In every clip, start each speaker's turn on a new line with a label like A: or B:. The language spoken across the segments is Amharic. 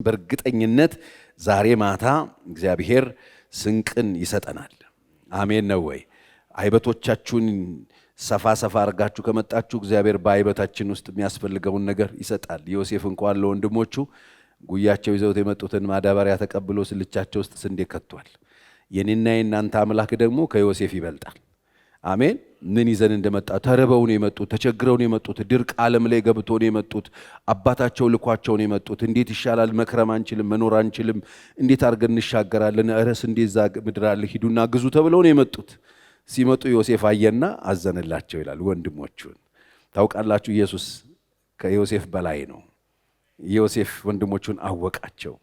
A: በእርግጠኝነት ዛሬ ማታ እግዚአብሔር ስንቅን ይሰጠናል። አሜን ነው ወይ? አይበቶቻችሁን ሰፋ አርጋችሁ ከመጣችሁ እግዚአብሔር በአይበታችን ውስጥ የሚያስፈልገውን ነገር ይሰጣል። ዮሴፍ እንኳን ለወንድሞቹ ጉያቸው ይዘውት የመጡትን ማዳበሪያ ተቀብሎ ስልቻቸው ውስጥ ስንዴ ከቷል። የኔና የናንተ አምላክ ደግሞ ከዮሴፍ ይበልጣል። አሜን። ምን ይዘን እንደመጣ ተርበው ነው የመጡት፣ ተቸግረው ነው የመጡት፣ ድርቅ ዓለም ላይ ገብቶ ነው የመጡት፣ አባታቸው ልኳቸው ነው የመጡት። እንዴት ይሻላል? መክረም አንችልም፣ መኖር አንችልም፣ እንዴት አድርገን እንሻገራለን? እረስ እንዴት ዛ ምድር አለ ሂዱና ግዙ ተብለው ነው የመጡት። ሲመጡ ዮሴፍ አየና አዘነላቸው ይላል። ወንድሞቹን ታውቃላችሁ፣ ኢየሱስ ከዮሴፍ በላይ ነው። ዮሴፍ ወንድሞቹን አወቃቸው።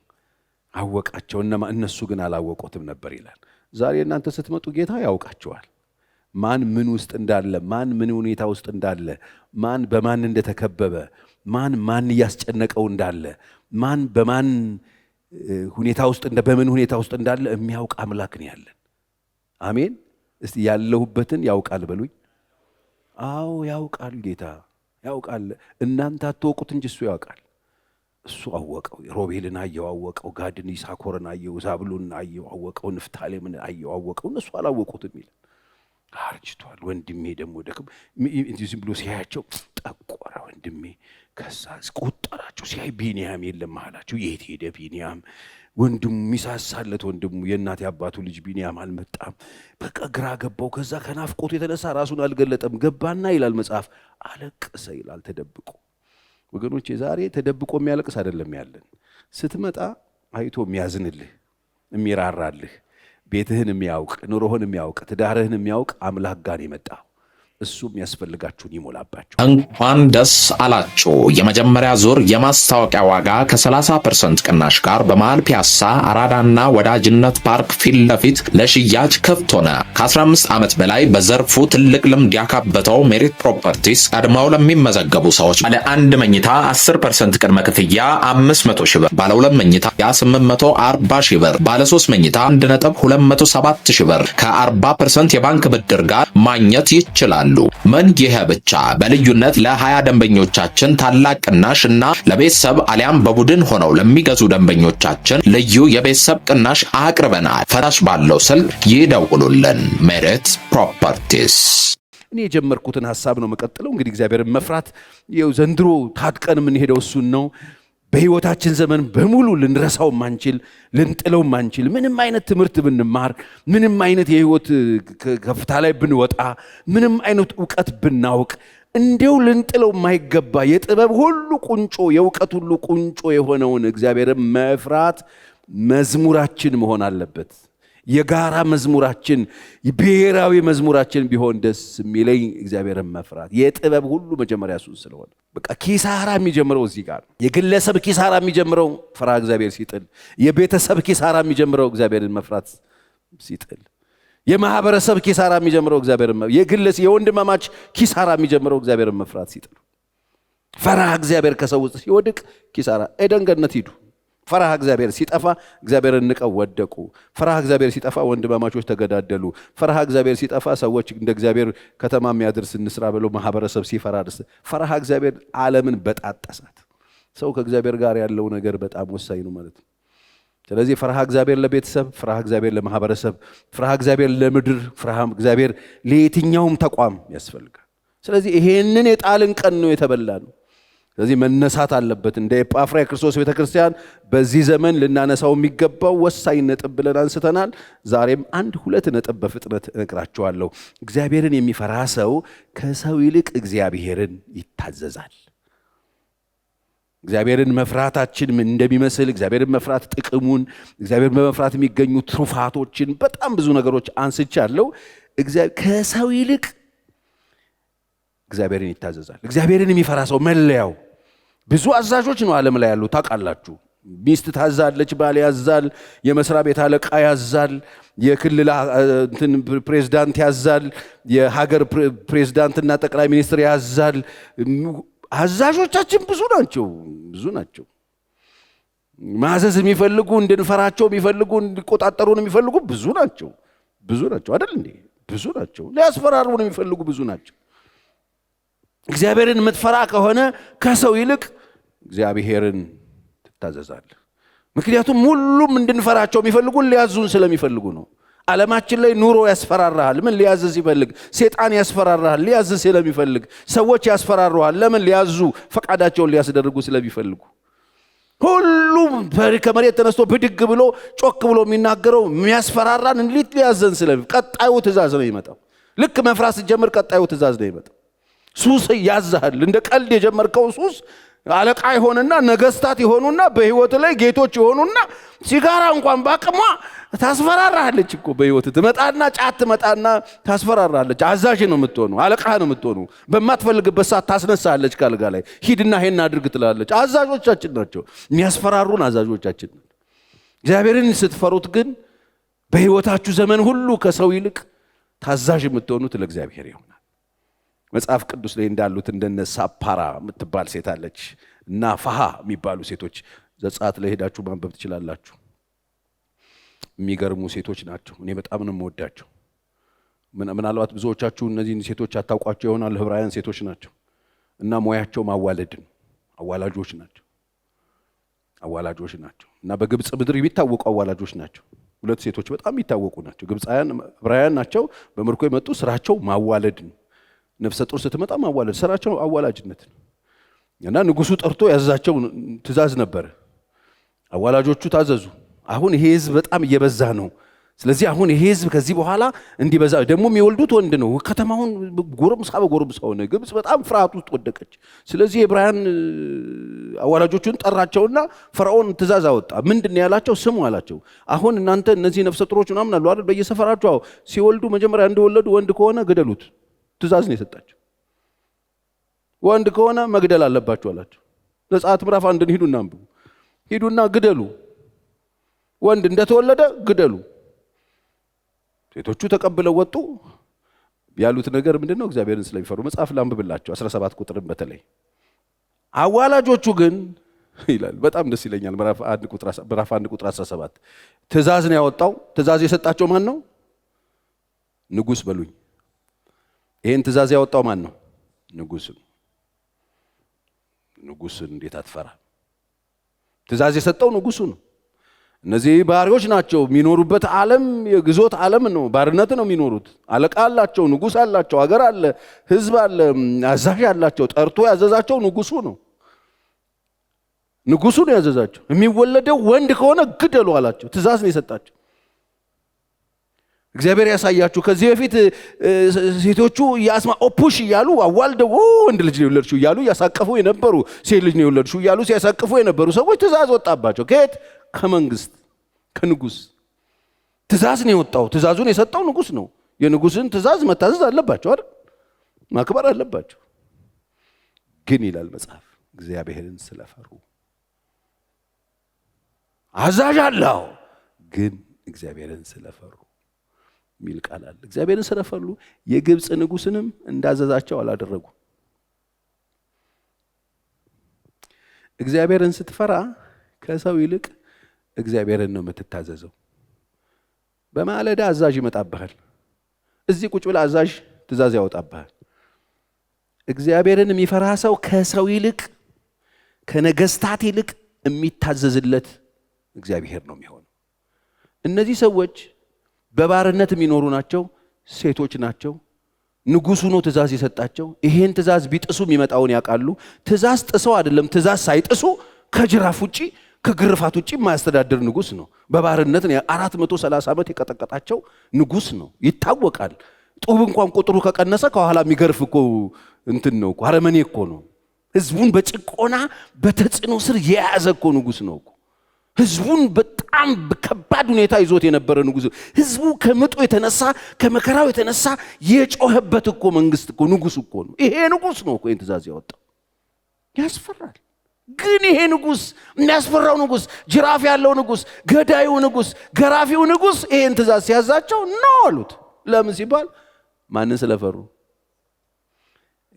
A: እነሱ ግን አላወቁትም ነበር ይላል። ዛሬ እናንተ ስትመጡ ጌታ ያውቃቸዋል። ማን ምን ውስጥ እንዳለ፣ ማን ምን ሁኔታ ውስጥ እንዳለ፣ ማን በማን እንደተከበበ፣ ማን እያስጨነቀው እንዳለ፣ ማን በማን ሁኔታ ውስጥ በምን ሁኔታ ውስጥ እንዳለ የሚያውቅ አምላክ ነው ያለን። አሜን። እስቲ ያለሁበትን ያውቃል በሉኝ። አዎ ያውቃል፣ ጌታ ያውቃል። እናንተ አትወቁት እንጂ እሱ ያውቃል። እሱ አወቀው። ሮቤልን አየው አወቀው፣ ጋድን ይሳኮርን አየው፣ ዛብሉን አየው አወቀው፣ ንፍታሌምን አየው አወቀው። እነሱ አላወቁትም ይላል። አርጅቷል። ወንድሜ ደግሞ ደክም ዝም ብሎ ሲያያቸው ጠቆረ ወንድሜ። ከዛ ቆጠራቸው። ሲያይ ቢንያም የለም መሃላቸው። የት ሄደ ቢንያም? ወንድሙ ሚሳሳለት ወንድሙ የእናት አባቱ ልጅ ቢንያም አልመጣም። በቃ ግራ ገባው። ከዛ ከናፍቆቱ የተነሳ ራሱን አልገለጠም። ገባና ይላል መጽሐፍ አለቀሰ ይላል ተደብቆ። ወገኖቼ ዛሬ ተደብቆ የሚያለቅስ አይደለም ያለን። ስትመጣ አይቶ የሚያዝንልህ የሚራራልህ ቤትህን የሚያውቅ ኑሮህን የሚያውቅ ትዳርህን የሚያውቅ አምላክ ጋር የመጣ እሱ የሚያስፈልጋችሁን ይሞላባችሁ።
B: እንኳን ደስ አላችሁ። የመጀመሪያ ዙር የማስታወቂያ ዋጋ ከ30% ቅናሽ ጋር በመሃል ፒያሳ አራዳና ወዳጅነት ፓርክ ፊት ለፊት ለሽያጭ ክፍት ሆነ። ከ15 ዓመት በላይ በዘርፉ ትልቅ ልምድ ያካበተው ሜሪት ፕሮፐርቲስ ቀድመው ለሚመዘገቡ ሰዎች ባለ 1 መኝታ 10% ቅድመ ክፍያ 500 ሺህ ብር፣ ባለ 2 መኝታ 840 ሺህ ብር፣ ባለ 3 መኝታ 1.207 ሺህ ብር ከ40% የባንክ ብድር ጋር ማግኘት ይችላል። ምን ይሄ ብቻ! በልዩነት ለ20 ደንበኞቻችን ታላቅ ቅናሽ እና ለቤተሰብ አሊያም በቡድን ሆነው ለሚገዙ ደንበኞቻችን ልዩ የቤተሰብ ቅናሽ አቅርበናል። ፈራሽ ባለው ስልክ ይደውሉልን። ሜሪት ፕሮፐርቲስ።
A: እኔ የጀመርኩትን ሐሳብ ነው መቀጠለው። እንግዲህ እግዚአብሔርን መፍራት ይኸው ዘንድሮ ታጥቀን የምንሄደው እሱን ነው። በህይወታችን ዘመን በሙሉ ልንረሳው ማንችል ልንጥለው ማንችል ምንም አይነት ትምህርት ብንማር ምንም አይነት የህይወት ከፍታ ላይ ብንወጣ ምንም አይነት ዕውቀት ብናውቅ እንዴው ልንጥለው የማይገባ የጥበብ ሁሉ ቁንጮ የዕውቀት ሁሉ ቁንጮ የሆነውን እግዚአብሔርን መፍራት መዝሙራችን መሆን አለበት። የጋራ መዝሙራችን ብሔራዊ መዝሙራችን ቢሆን ደስ የሚለኝ እግዚአብሔርን መፍራት። የጥበብ ሁሉ መጀመሪያ እሱ ስለሆነ በቃ ኪሳራ የሚጀምረው እዚህ ጋር ነው። የግለሰብ ኪሳራ የሚጀምረው ፈሪሃ እግዚአብሔር ሲጥል፣ የቤተሰብ ኪሳራ የሚጀምረው እግዚአብሔርን መፍራት ሲጥል፣ የማህበረሰብ ኪሳራ የሚጀምረው እግዚአብሔርን የግለሰብ የወንድማማች ኪሳራ የሚጀምረው እግዚአብሔርን መፍራት ሲጥል። ፈሪሃ እግዚአብሔር ከሰው ውስጥ ሲወድቅ ኪሳራ ኤደን ገነት ሂዱ። ፈሪሃ እግዚአብሔር ሲጠፋ እግዚአብሔርን ንቀው ወደቁ። ፈሪሃ እግዚአብሔር ሲጠፋ ወንድማማቾች ተገዳደሉ። ፈሪሃ እግዚአብሔር ሲጠፋ ሰዎች እንደ እግዚአብሔር ከተማ የሚያድርስ እንስራ ብለው ማህበረሰብ ሲፈራርስ፣ ፈሪሃ እግዚአብሔር ዓለምን በጣጠሳት። ሰው ከእግዚአብሔር ጋር ያለው ነገር በጣም ወሳኝ ነው ማለት ነው። ስለዚህ ፈሪሃ እግዚአብሔር ለቤተሰብ፣ ፈሪሃ እግዚአብሔር ለማህበረሰብ፣ ፈሪሃ እግዚአብሔር ለምድር፣ ፈሪሃ እግዚአብሔር ለየትኛውም ተቋም ያስፈልጋል። ስለዚህ ይሄንን የጣልን ቀን ነው የተበላ ነው። ስለዚህ መነሳት አለበት። እንደ ኤጳፍራ የክርስቶስ ቤተክርስቲያን በዚህ ዘመን ልናነሳው የሚገባው ወሳኝ ነጥብ ብለን አንስተናል። ዛሬም 1-2 ነጥብ በፍጥነት እነግራችኋለሁ። እግዚአብሔርን የሚፈራ ሰው ከሰው ይልቅ እግዚአብሔርን ይታዘዛል። እግዚአብሔርን መፍራታችን ምን እንደሚመስል፣ እግዚአብሔርን መፍራት ጥቅሙን፣ እግዚአብሔርን በመፍራት የሚገኙ ትሩፋቶችን በጣም ብዙ ነገሮች አንስቻለሁ። ከሰው ይልቅ እግዚአብሔርን ይታዘዛል። እግዚአብሔርን የሚፈራ ሰው መለያው ብዙ አዛዦች ነው ዓለም ላይ ያሉ ታውቃላችሁ። ሚስት ታዛለች፣ ባል ያዛል፣ የመስሪያ ቤት አለቃ ያዛል፣ የክልል ፕሬዝዳንት ያዛል፣ የሀገር ፕሬዝዳንትና ጠቅላይ ሚኒስትር ያዛል። አዛዦቻችን ብዙ ናቸው። ማዘዝ የሚፈልጉ እንድንፈራቸው የሚፈልጉ እንዲቆጣጠሩን የሚፈልጉ ብዙ ናቸው አይደል እንዴ? ብዙ ናቸው። ሊያስፈራሩን የሚፈልጉ ብዙ ናቸው። እግዚአብሔርን የምትፈራ ከሆነ ከሰው ይልቅ እግዚአብሔርን ትታዘዛለህ። ምክንያቱም ሁሉም እንድንፈራቸው የሚፈልጉን ሊያዙን ስለሚፈልጉ ነው። ዓለማችን ላይ ኑሮ ያስፈራራሃል። ምን ሊያዝዝ ይፈልግ? ሰይጣን ያስፈራራሃል ሊያዝዝ ስለሚፈልግ። ሰዎች ያስፈራሩሃል። ለምን? ሊያዙ ፈቃዳቸውን ሊያስደርጉ ስለሚፈልጉ። ሁሉም ከመሬት ተነስቶ ብድግ ብሎ ጮክ ብሎ የሚናገረው የሚያስፈራራን እንዴት ሊያዘን ስለሚፈልግ። ቀጣዩ ትእዛዝ ነው ይመጣው። ልክ መፍራት ስትጀምር ቀጣዩ ትእዛዝ ነው ይመጣው። ሱስ ያዛሃል። እንደ ቀልድ የጀመርከው ሱስ አለቃ ይሆንና ነገስታት ይሆኑና በህይወት ላይ ጌቶች ይሆኑና ሲጋራ እንኳን ባቅሟ ታስፈራራለች እኮ በህይወት ትመጣና ጫት ትመጣና ታስፈራራለች። አዛዥ ነው የምትሆነው፣ አለቃ ነው የምትሆነው። በማትፈልግበት ሰዓት ታስነሳለች ካልጋ ላይ ሂድና ይሄን አድርግ ትላለች። አዛዦቻችን ናቸው የሚያስፈራሩን፣ አዛዦቻችን። እግዚአብሔርን ስትፈሩት ግን በህይወታችሁ ዘመን ሁሉ ከሰው ይልቅ ታዛዥ የምትሆኑት ለእግዚአብሔር ይሆናል። መጽሐፍ ቅዱስ ላይ እንዳሉት እንደነ ሳፓራ የምትባል ሴት አለች እና ፋሃ የሚባሉ ሴቶች ዘጸአት ላይ ሄዳችሁ ማንበብ ትችላላችሁ። የሚገርሙ ሴቶች ናቸው። እኔ በጣም ነው የምወዳቸው። ምናልባት ብዙዎቻችሁ እነዚህን ሴቶች አታውቋቸው ይሆናል። ዕብራውያን ሴቶች ናቸው እና ሙያቸው ማዋለድ ነው። አዋላጆች ናቸው እና በግብፅ ምድር የሚታወቁ አዋላጆች ናቸው። ሁለት ሴቶች በጣም የሚታወቁ ናቸው። ግብፃውያን ዕብራውያን ናቸው። በምርኮ የመጡ ስራቸው ማዋለድ ነው። ነፍሰ ጡር ስትመጣ ማዋለድ ስራቸው አዋላጅነት ነው እና ንጉሱ ጠርቶ ያዛቸው ትእዛዝ ነበር። አዋላጆቹ ታዘዙ። አሁን ይሄ ህዝብ በጣም እየበዛ ነው። ስለዚህ አሁን ይሄ ህዝብ ከዚህ በኋላ እንዲበዛ ደግሞ የሚወልዱት ወንድ ነው። ከተማውን ጎረምሳ ሆነ። ግብፅ በጣም ፍርሃት ውስጥ ወደቀች። ስለዚህ ዕብራውያን አዋላጆቹን ጠራቸውና ፈርዖን ትእዛዝ አወጣ። ምንድነው ያላቸው? ስሙ አላቸው። አሁን እናንተ እነዚህ ነፍሰ ጡሮች ምናምን አሉ አይደል? በየሰፈራቸው ሲወልዱ መጀመሪያ እንደወለዱ ወንድ ከሆነ ግደሉት። ትእዛዝ ነው የሰጣቸው። ወንድ ከሆነ መግደል አለባቸው አላቸው። ዘጸአት ምዕራፍ 1 ሂዱና አንብቡ። ሂዱና ግደሉ። ወንድ እንደተወለደ ግደሉ። ሴቶቹ ተቀብለው ወጡ። ያሉት ነገር ምንድነው? እግዚአብሔርን ስለሚፈሩ መጽሐፍ ላንብብላችሁ 17 ቁጥርን በተለይ አዋላጆቹ ግን ይላል። በጣም ደስ ይለኛል። ምዕራፍ 1 ቁጥር 17 ትእዛዝ ነው ያወጣው። ትእዛዝ የሰጣቸው ማን ነው? ንጉስ በሉኝ። ይሄን ትእዛዝ ያወጣው ማን ነው? ንጉስ። ንጉስን እንዴት አትፈራ? ትእዛዝ የሰጠው ንጉሱ ነው። እነዚህ ባሪያዎች ናቸው። የሚኖሩበት ዓለም የግዞት ዓለም ነው። ባርነት ነው የሚኖሩት። አለቃ አላቸው፣ ንጉስ አላቸው፣ ሀገር አለ፣ ህዝብ አለ፣ አዛዥ አላቸው። ጠርቶ ያዘዛቸው ንጉሱ ነው። ንጉሱ ነው ያዘዛቸው። የሚወለደው ወንድ ከሆነ ግደሉ አላቸው። ትእዛዝ ነው የሰጣቸው። እግዚአብሔር ያሳያችሁ። ከዚህ በፊት ሴቶቹ ያስማ ኦፑሽ እያሉ አዋልደው ወንድ ልጅ ነው የወለድሽው እያሉ ያሳቀፉ የነበሩ፣ ሴት ልጅ ነው የወለድሽው እያሉ ሲያሳቅፉ የነበሩ ሰዎች ትእዛዝ ወጣባቸው። ከየት? ከመንግስት ከንጉስ ትእዛዝ ነው የወጣው። ትእዛዙን የሰጠው ንጉስ ነው። የንጉስን ትእዛዝ መታዘዝ አለባቸው አይደል? ማክበር አለባቸው። ግን ይላል መጽሐፍ እግዚአብሔርን ስለፈሩ አዛዥ አለው፣ ግን እግዚአብሔርን ስለፈሩ ሚል ቃል አለ። እግዚአብሔርን ስለፈሩ የግብፅ ንጉስንም እንዳዘዛቸው አላደረጉ። እግዚአብሔርን ስትፈራ ከሰው ይልቅ እግዚአብሔርን ነው የምትታዘዘው። በማለዳ አዛዥ ይመጣብሃል። እዚህ ቁጭ ብለህ አዛዥ ትእዛዝ ያወጣብሃል። እግዚአብሔርን የሚፈራ ሰው ከሰው ይልቅ ከነገስታት ይልቅ የሚታዘዝለት እግዚአብሔር ነው የሚሆነው። እነዚህ ሰዎች በባርነት የሚኖሩ ናቸው። ሴቶች ናቸው። ንጉሱ ነው ትእዛዝ የሰጣቸው። ይሄን ትእዛዝ ቢጥሱ የሚመጣውን ያውቃሉ። ትእዛዝ ጥሰው አይደለም፣ ትእዛዝ ሳይጥሱ ከጅራፍ ውጪ ከግርፋት ውጪ የማያስተዳድር ንጉስ ነው። በባርነት 430 ዓመት የቀጠቀጣቸው ንጉስ ነው። ይታወቃል። ጡብ እንኳን ቁጥሩ ከቀነሰ ከኋላ የሚገርፍ እኮ እንትን ነው እኮ፣ አረመኔ እኮ ነው። ህዝቡን በጭቆና በተጽዕኖ ስር የያዘ እኮ ንጉስ ነው እኮ። ህዝቡን በጣም በከባድ ሁኔታ ይዞት የነበረ ንጉስ። ህዝቡ ከምጡ የተነሳ ከመከራው የተነሳ የጮህበት እኮ መንግስት እኮ ንጉስ እኮ ነው። ይሄ ንጉስ ነው እኮ ይሄን ትእዛዝ ያወጣው። ያስፈራል። ግን ይሄ ንጉስ፣ የሚያስፈራው ንጉስ፣ ጅራፍ ያለው ንጉስ፣ ገዳዩ ንጉስ፣ ገራፊው ንጉስ ይሄን ትእዛዝ ሲያዛቸው ነው አሉት። ለምን ሲባል ማንን ስለፈሩ?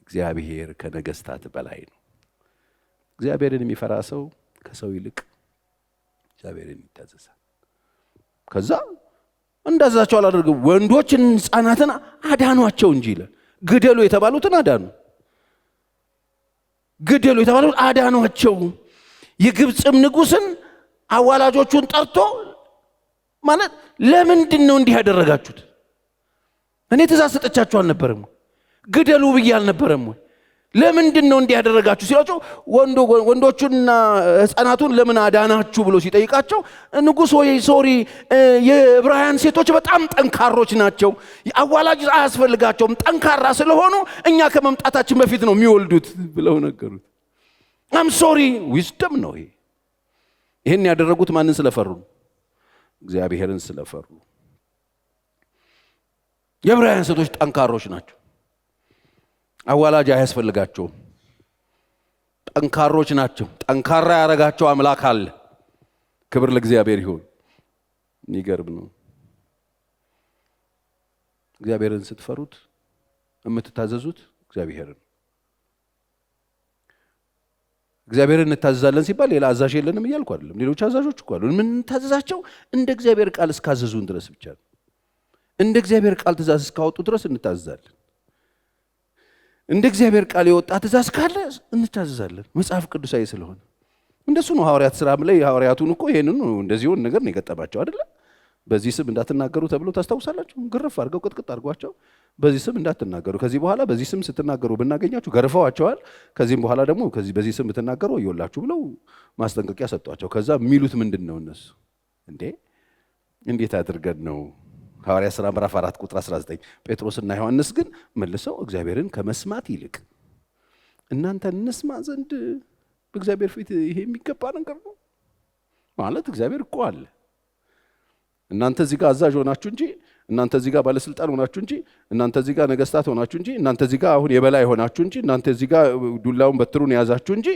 A: እግዚአብሔር ከነገስታት በላይ ነው። እግዚአብሔርን የሚፈራ ሰው ከሰው ይልቅ እግዚአብሔርን ይታዘዛል። ከዛ እንዳዛቸው አላደረጉም። ወንዶችን ሕፃናትን አዳኗቸው እንጂ ይላል። ግደሉ የተባሉትን አዳኑ። ግደሉ የተባሉትን አዳኗቸው። የግብፅም ንጉስን አዋላጆቹን ጠርቶ ማለት ለምንድን ነው እንዲህ ያደረጋችሁት? እኔ ትእዛዝ ሰጥቻችሁ አልነበረም? ግደሉ ብዬ አልነበረም ወይ? ለምንድን ነው እንዲህ ያደረጋችሁ ሲላቸው ወንዶቹና ሕፃናቱን ለምን አዳናችሁ ብሎ ሲጠይቃቸው ንጉሥ ሆይ ሶሪ የዕብራውያን ሴቶች በጣም ጠንካሮች ናቸው፣ አዋላጅ አያስፈልጋቸውም፣ ጠንካራ ስለሆኑ እኛ ከመምጣታችን በፊት ነው የሚወልዱት ብለው ነገሩት። አም ሶሪ ዊዝደም ነው ይሄ። ይህን ያደረጉት ማንን ስለፈሩ? እግዚአብሔርን ስለፈሩ። የዕብራውያን ሴቶች ጠንካሮች ናቸው፣ አዋላጅ አያስፈልጋቸውም፣ ጠንካሮች ናቸው። ጠንካራ ያደረጋቸው አምላክ አለ። ክብር ለእግዚአብሔር ይሁን። የሚገርም ነው። እግዚአብሔርን ስትፈሩት የምትታዘዙት እግዚአብሔርን። እግዚአብሔርን እንታዘዛለን ሲባል ሌላ አዛዥ የለንም እያልኩ አይደለም። ሌሎች አዛዦች እኮ አሉ። የምንታዘዛቸው እንደ እግዚአብሔር ቃል እስካዘዙን ድረስ ብቻ ነው። እንደ እግዚአብሔር ቃል ትእዛዝ እስካወጡ ድረስ እንታዘዛለን። እንደ እግዚአብሔር ቃል የወጣ ትእዛዝ ካለ እንታዘዛለን፣ መጽሐፍ ቅዱሳዊ ስለሆነ። እንደሱ ነው ሐዋርያት ሥራም ላይ ሐዋርያቱን እኮ ይሄንን እንደዚህ ሆነ ነገር ነው የገጠማቸው አይደለ? በዚህ ስም እንዳትናገሩ ተብሎ ታስታውሳላችሁ? ግርፍ አድርገው ቅጥቅጥ አድርጓቸው በዚህ ስም እንዳትናገሩ፣ ከዚህ በኋላ በዚህ ስም ስትናገሩ ብናገኛችሁ ገርፈዋቸዋል። ከዚህም በኋላ ደግሞ በዚህ ስም ብትናገሩ ወዮላችሁ ብለው ማስጠንቀቂያ ሰጧቸው። ከዛ የሚሉት ምንድን ነው እነሱ? እንዴት አድርገን ነው? ሐዋርያት ሥራ ምዕራፍ 4 ቁጥር 19 ጴጥሮስና ዮሐንስ ግን መልሰው እግዚአብሔርን ከመስማት ይልቅ እናንተን እንስማ ዘንድ በእግዚአብሔር ፊት ይሄ የሚገባ ነገር ነው ማለት። እግዚአብሔር እኮ አለ። እናንተ እዚህ ጋር አዛዥ ሆናችሁ እንጂ፣ እናንተ እዚህ ጋር ባለስልጣን ሆናችሁ እንጂ፣ እናንተ እዚህ ጋር ነገስታት ሆናችሁ እንጂ፣ እናንተ እዚህ ጋር አሁን የበላይ ሆናችሁ እንጂ፣ እናንተ እዚህ ጋር ዱላውን በትሩን የያዛችሁ እንጂ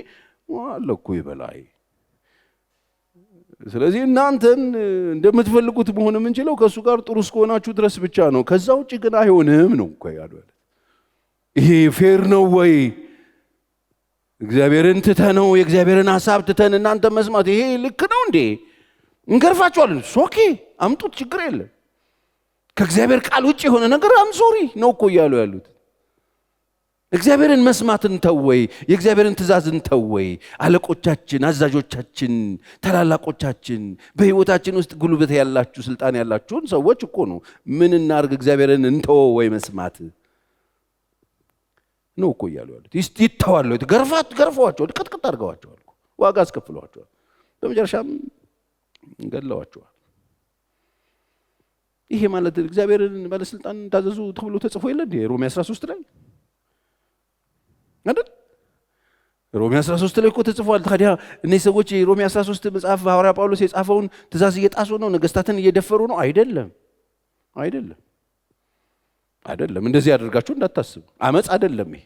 A: አለ እኮ የበላይ። ስለዚህ እናንተን እንደምትፈልጉት መሆን የምንችለው ከእሱ ጋር ጥሩ እስከሆናችሁ ድረስ ብቻ ነው። ከዛ ውጭ ግን አይሆንም ነው እኮ ያሉ። ይሄ ፌር ነው ወይ? እግዚአብሔርን ትተነው የእግዚአብሔርን ሐሳብ ትተን እናንተ መስማት ይሄ ልክ ነው እንዴ? እንገርፋችኋለን። ሶኬ አምጡት፣ ችግር የለም። ከእግዚአብሔር ቃል ውጭ የሆነ ነገር አምሶሪ ነው እኮ እያሉ ያሉት። እግዚአብሔርን መስማትን ተወይ፣ የእግዚአብሔርን ትእዛዝን ተወይ። አለቆቻችን፣ አዛዦቻችን፣ ታላላቆቻችን፣ በህይወታችን ውስጥ ጉልበት ያላችሁ ስልጣን ያላችሁን ሰዎች እኮ ነው ምን እናርግ እግዚአብሔርን እንተወው ወይ መስማት ነው እኮ እያሉ ያሉት። ይተዋሉ፣ ገርፈዋቸዋል፣ ቅጥቅጥ አድርገዋቸዋል፣ ዋጋ አስከፍለዋቸዋል፣ በመጨረሻም ገለዋቸዋል። ይሄ ማለት እግዚአብሔርን ባለስልጣን ታዘዙ ተብሎ ተጽፎ የለ እንዴ? ሮሜ 13 ላይ አይደል? ሮሜ 13 ላይ እኮ ተጽፏል። ታዲያ እነዚህ ሰዎች ሮሜ 13 መጽሐፍ ሐዋርያ ጳውሎስ የጻፈውን ትእዛዝ እየጣሱ ነው? ነገስታትን እየደፈሩ ነው? አይደለም፣ አይደለም፣ አይደለም። እንደዚህ ያደርጋችሁ እንዳታስቡ። አመጽ አይደለም ይሄ።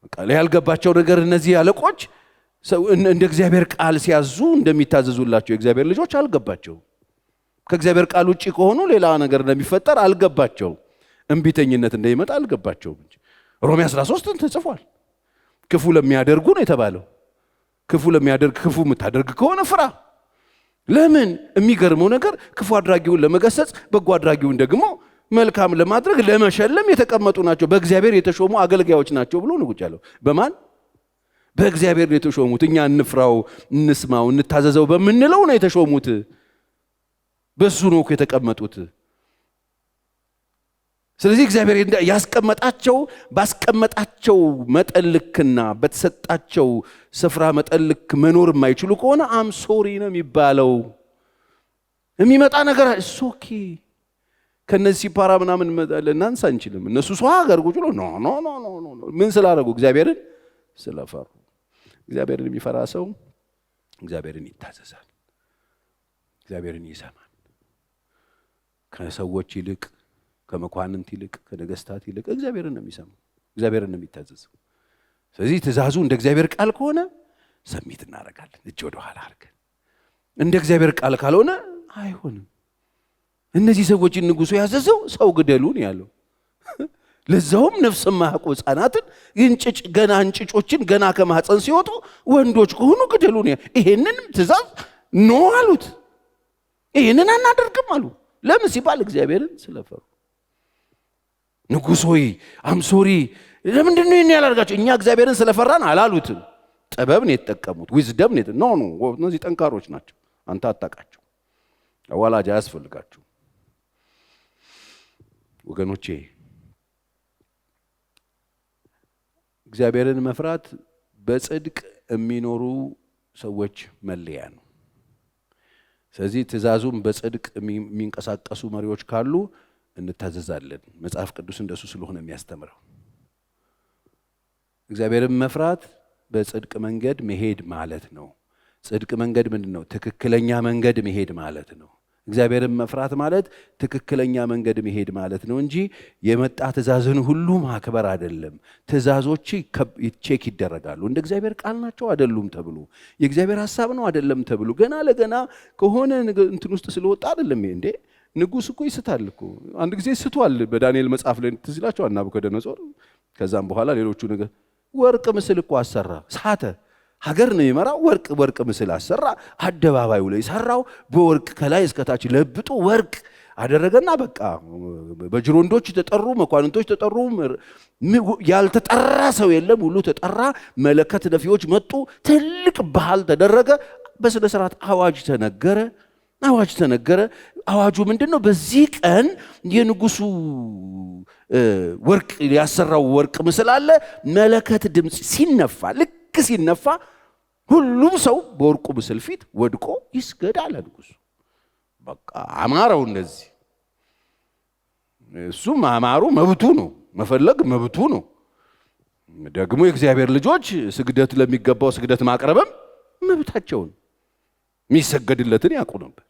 A: በቃ ያልገባቸው ነገር እነዚህ አለቆች እንደ እግዚአብሔር ቃል ሲያዙ እንደሚታዘዙላቸው የእግዚአብሔር ልጆች አልገባቸው። ከእግዚአብሔር ቃል ውጪ ከሆኑ ሌላ ነገር እንደሚፈጠር አልገባቸው። እንቢተኝነት እንደሚመጣ አልገባቸው እንጂ ሮሜ 13 ተጽፏል። ክፉ ለሚያደርጉ ነው የተባለው። ክፉ ለሚያደርግ ክፉ የምታደርግ ከሆነ ፍራ። ለምን? የሚገርመው ነገር ክፉ አድራጊውን ለመገሰጽ በጎ አድራጊውን ደግሞ መልካም ለማድረግ ለመሸለም የተቀመጡ ናቸው፣ በእግዚአብሔር የተሾሙ አገልጋዮች ናቸው ብሎ ንጉሥ ያለው በማን? በእግዚአብሔር የተሾሙት። እኛ እንፍራው፣ እንስማው፣ እንታዘዘው በምንለው ነው የተሾሙት። በሱ ነው የተቀመጡት። ስለዚህ እግዚአብሔር ያስቀመጣቸው ባስቀመጣቸው መጠን ልክና በተሰጣቸው ስፍራ መጠን ልክ መኖር የማይችሉ ከሆነ አም ሶሪ ነው የሚባለው። የሚመጣ ነገር ኦኬ ከነዚህ ሲፓራ ምናምን ለናንስ አንችልም። እነሱ ሰው ሀገር ቁጭ ብሎ ኖ ምን ስላደረጉ? እግዚአብሔርን ስለፈሩ። እግዚአብሔርን የሚፈራ ሰው እግዚአብሔርን ይታዘዛል፣ እግዚአብሔርን ይሰማል። ከሰዎች ይልቅ፣ ከመኳንንት ይልቅ፣ ከነገስታት ይልቅ እግዚአብሔርን ነው የሚሰማው፣ እግዚአብሔርን ነው የሚታዘዘው። ስለዚህ ትእዛዙ እንደ እግዚአብሔር ቃል ከሆነ ሰሚት እናደርጋለን፣ እጅ ወደ ኋላ አድርገን። እንደ እግዚአብሔር ቃል ካልሆነ አይሆንም። እነዚህ ሰዎች ንጉሡ ያዘዘው ሰው ግደሉን ያለው፣ ለዛውም ነፍስ የማያውቁ ሕፃናትን ገና እንጭጮችን ገና ከማህፀን ሲወጡ ወንዶች ከሆኑ ግደሉን። ይሄንን ትእዛዝ ኖ አሉት። ይሄንን አናደርግም አሉ። ለምን ሲባል እግዚአብሔርን ስለፈሩ። ንጉሥ ሆይ አም ሶሪ፣ ለምንድን ነው ይሄን ያላደርጋችሁ? እኛ እግዚአብሔርን ስለፈራን አላሉትም። ጥበብ ነው የተጠቀሙት፣ ዊዝደም ነው። እነዚህ ጠንካሮች ናቸው፣ አንተ አታውቃቸው። አዋላጅ አያስፈልጋችሁ ወገኖቼ። እግዚአብሔርን መፍራት በጽድቅ የሚኖሩ ሰዎች መለያ ነው። ስለዚህ ትእዛዙም በጽድቅ የሚንቀሳቀሱ መሪዎች ካሉ እንታዘዛለን። መጽሐፍ ቅዱስ እንደሱ ስለሆነ የሚያስተምረው። እግዚአብሔርን መፍራት በጽድቅ መንገድ መሄድ ማለት ነው። ጽድቅ መንገድ ምንድን ነው? ትክክለኛ መንገድ መሄድ ማለት ነው። እግዚአብሔርን መፍራት ማለት ትክክለኛ መንገድ መሄድ ማለት ነው እንጂ የመጣ ትእዛዝን ሁሉ ማክበር አይደለም። ትእዛዞች ቼክ ይደረጋሉ። እንደ እግዚአብሔር ቃል ናቸው አይደሉም ተብሎ፣ የእግዚአብሔር ሐሳብ ነው አይደለም ተብሎ፣ ገና ለገና ከሆነ እንትን ውስጥ ስለወጣ አይደለም። እንዴ ንጉሥ እኮ ይስታል እኮ። አንድ ጊዜ ስቷል በዳንኤል መጽሐፍ ላይ ትዝ ይላችኋል። ናቡከደነጾር ከዛም በኋላ ሌሎቹ ነገር ወርቅ ምስል እኮ አሰራ፣ ሳተ። ሀገር ነው የሚመራው። ወርቅ ምስል አሰራ፣ አደባባዩ ላይ ሰራው። በወርቅ ከላይ እስከታች ለብጦ ወርቅ አደረገና በቃ በጅሮንዶች ተጠሩ፣ መኳንንቶች ተጠሩ፣ ያልተጠራ ሰው የለም፣ ሁሉ ተጠራ። መለከት ነፊዎች መጡ፣ ትልቅ ባህል ተደረገ። በስነ ስርዓት አዋጅ ተነገረ። አዋጁ ምንድነው? በዚህ ቀን የንጉሱ ወርቅ ያሰራው ወርቅ ምስል አለ። መለከት ድምፅ ሲነፋ ልክ ሲነፋ ሁሉም ሰው በወርቁ ምስል ፊት ወድቆ ይስገድ አለ ንጉሱ። በቃ አማረው እንደዚህ። እሱም አማሩ መብቱ ነው፣ መፈለግ መብቱ ነው። ደግሞ የእግዚአብሔር ልጆች ስግደት ለሚገባው ስግደት ማቅረብም መብታቸውን፣ የሚሰገድለትን ያውቁ ነበር።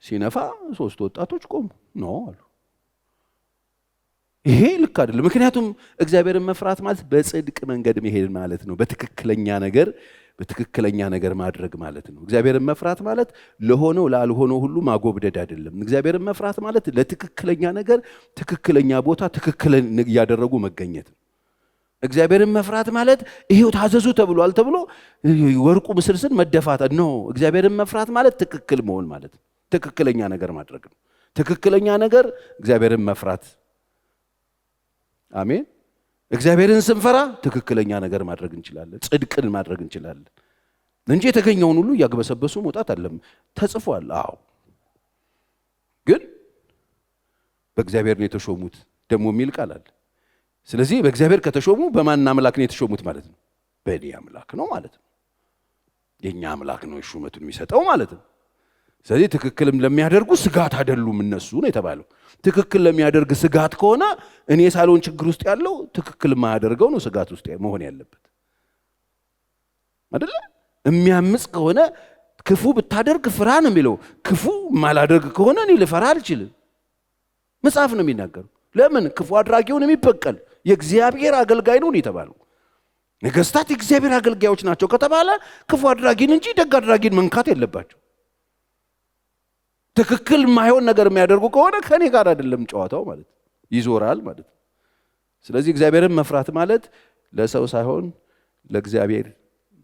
A: ሲነፋ 3 ወጣቶች ቆሙ ነው አሉ። ይሄ ልክ አይደለም። ምክንያቱም እግዚአብሔርን መፍራት ማለት በጽድቅ መንገድ መሄድ ማለት ነው። በትክክለኛ ነገር ማድረግ ማለት ነው። እግዚአብሔርን መፍራት ማለት ለሆነው ላልሆነው ሁሉ ማጎብደድ አይደለም። እግዚአብሔርን መፍራት ማለት ለትክክለኛ ነገር ትክክለኛ ቦታ ትክክል እያደረጉ መገኘት ነው። እግዚአብሔርን መፍራት ማለት ይሄው ታዘዙ ተብሏል ተብሎ ወርቁ ምስል ስን መደፋት ነው። እግዚአብሔርን መፍራት ማለት ትክክል መሆን ማለት ነው። ትክክለኛ ነገር ማድረግ ነው። ትክክለኛ ነገር እግዚአብሔርን መፍራት። አሜን። እግዚአብሔርን ስንፈራ ትክክለኛ ነገር ማድረግ እንችላለን፣ ጽድቅን ማድረግ እንችላለን እንጂ የተገኘውን ሁሉ እያግበሰበሱ መውጣት አለም። ተጽፏል። አዎ፣ ግን በእግዚአብሔር ነው የተሾሙት ደግሞ የሚል ቃል አለ። ስለዚህ በእግዚአብሔር ከተሾሙ በማን አምላክ ነው የተሾሙት ማለት ነው? በእኔ አምላክ ነው ማለት ነው። የኛ አምላክ ነው ሹመቱን የሚሰጠው ማለት ነው። ስለዚህ ትክክልም ለሚያደርጉ ስጋት አይደሉም እነሱ ነው የተባለው። ትክክል ለሚያደርግ ስጋት ከሆነ እኔ ሳልሆን ችግር ውስጥ ያለው ትክክል የማያደርገው ነው ስጋት ውስጥ መሆን ያለበት አይደለ? የሚያምጽ ከሆነ ክፉ ብታደርግ ፍራ ነው የሚለው። ክፉ ማላደርግ ከሆነ እኔ ልፈራ አልችልም። መጽሐፍ ነው የሚናገረው። ለምን? ክፉ አድራጊውን የሚበቀል የእግዚአብሔር አገልጋይ ነው የተባለው። ነገስታት የእግዚአብሔር አገልጋዮች ናቸው ከተባለ ክፉ አድራጊን እንጂ ደግ አድራጊን መንካት የለባቸው። ትክክል ማይሆን ነገር የሚያደርጉ ከሆነ ከኔ ጋር አይደለም ጨዋታው ማለት ይዞራል ማለት። ስለዚህ እግዚአብሔርን መፍራት ማለት ለሰው ሳይሆን ለእግዚአብሔር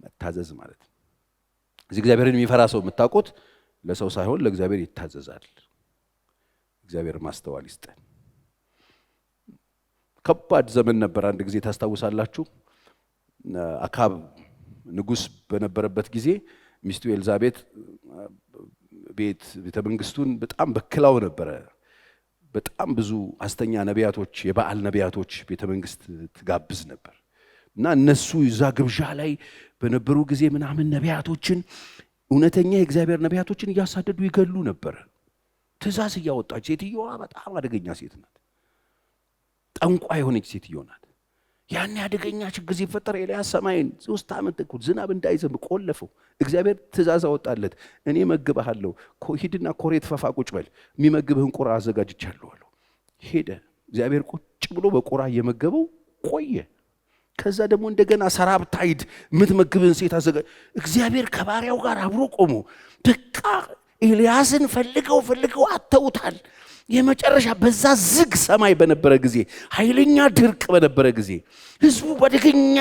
A: መታዘዝ ማለት። እዚህ እግዚአብሔርን የሚፈራ ሰው የምታውቁት ለሰው ሳይሆን ለእግዚአብሔር ይታዘዛል። እግዚአብሔር ማስተዋል ይስጠን። ከባድ ዘመን ነበር። አንድ ጊዜ ታስታውሳላችሁ፣ አካብ ንጉስ በነበረበት ጊዜ ሚስቱ ኤልዛቤት ቤተ መንግስቱን በጣም በክላው ነበረ። በጣም ብዙ ሐሰተኛ ነቢያቶች፣ የበዓል ነቢያቶች ቤተ መንግስት ትጋብዝ ነበር እና እነሱ እዛ ግብዣ ላይ በነበሩ ጊዜ ምናምን ነቢያቶችን፣ እውነተኛ የእግዚአብሔር ነቢያቶችን እያሳደዱ ይገሉ ነበር። ትእዛዝ እያወጣች ሴትዮዋ በጣም አደገኛ ሴት ናት። ጠንቋይ የሆነች ሴትዮ ናት። ያን አደገኛ ችግር ሲፈጠር ኤልያስ ሰማይን 3 ዓመት ተኩል ዝናብ እንዳይዘንብ ቆለፈው። እግዚአብሔር ትእዛዝ አወጣለት። እኔ መግብሃለሁ፣ ሂድና ኮሬት ፈፋ ቁጭ በል፣ የሚመግብህን ቁራ አዘጋጅቻለሁ አለው። ሄደ። እግዚአብሔር ቁጭ ብሎ በቁራ እየመገበው ቆየ። ከዛ ደግሞ እንደገና ሰራፕታይድ የምትመግብህን ሴት አዘጋጅ። እግዚአብሔር ከባሪያው ጋር አብሮ ቆሞ በቃ ኤልያስን ፈልገው አተውታል። የመጨረሻ በዛ ዝግ ሰማይ በነበረ ጊዜ፣ ኃይለኛ ድርቅ በነበረ ጊዜ፣ ህዝቡ በአደገኛ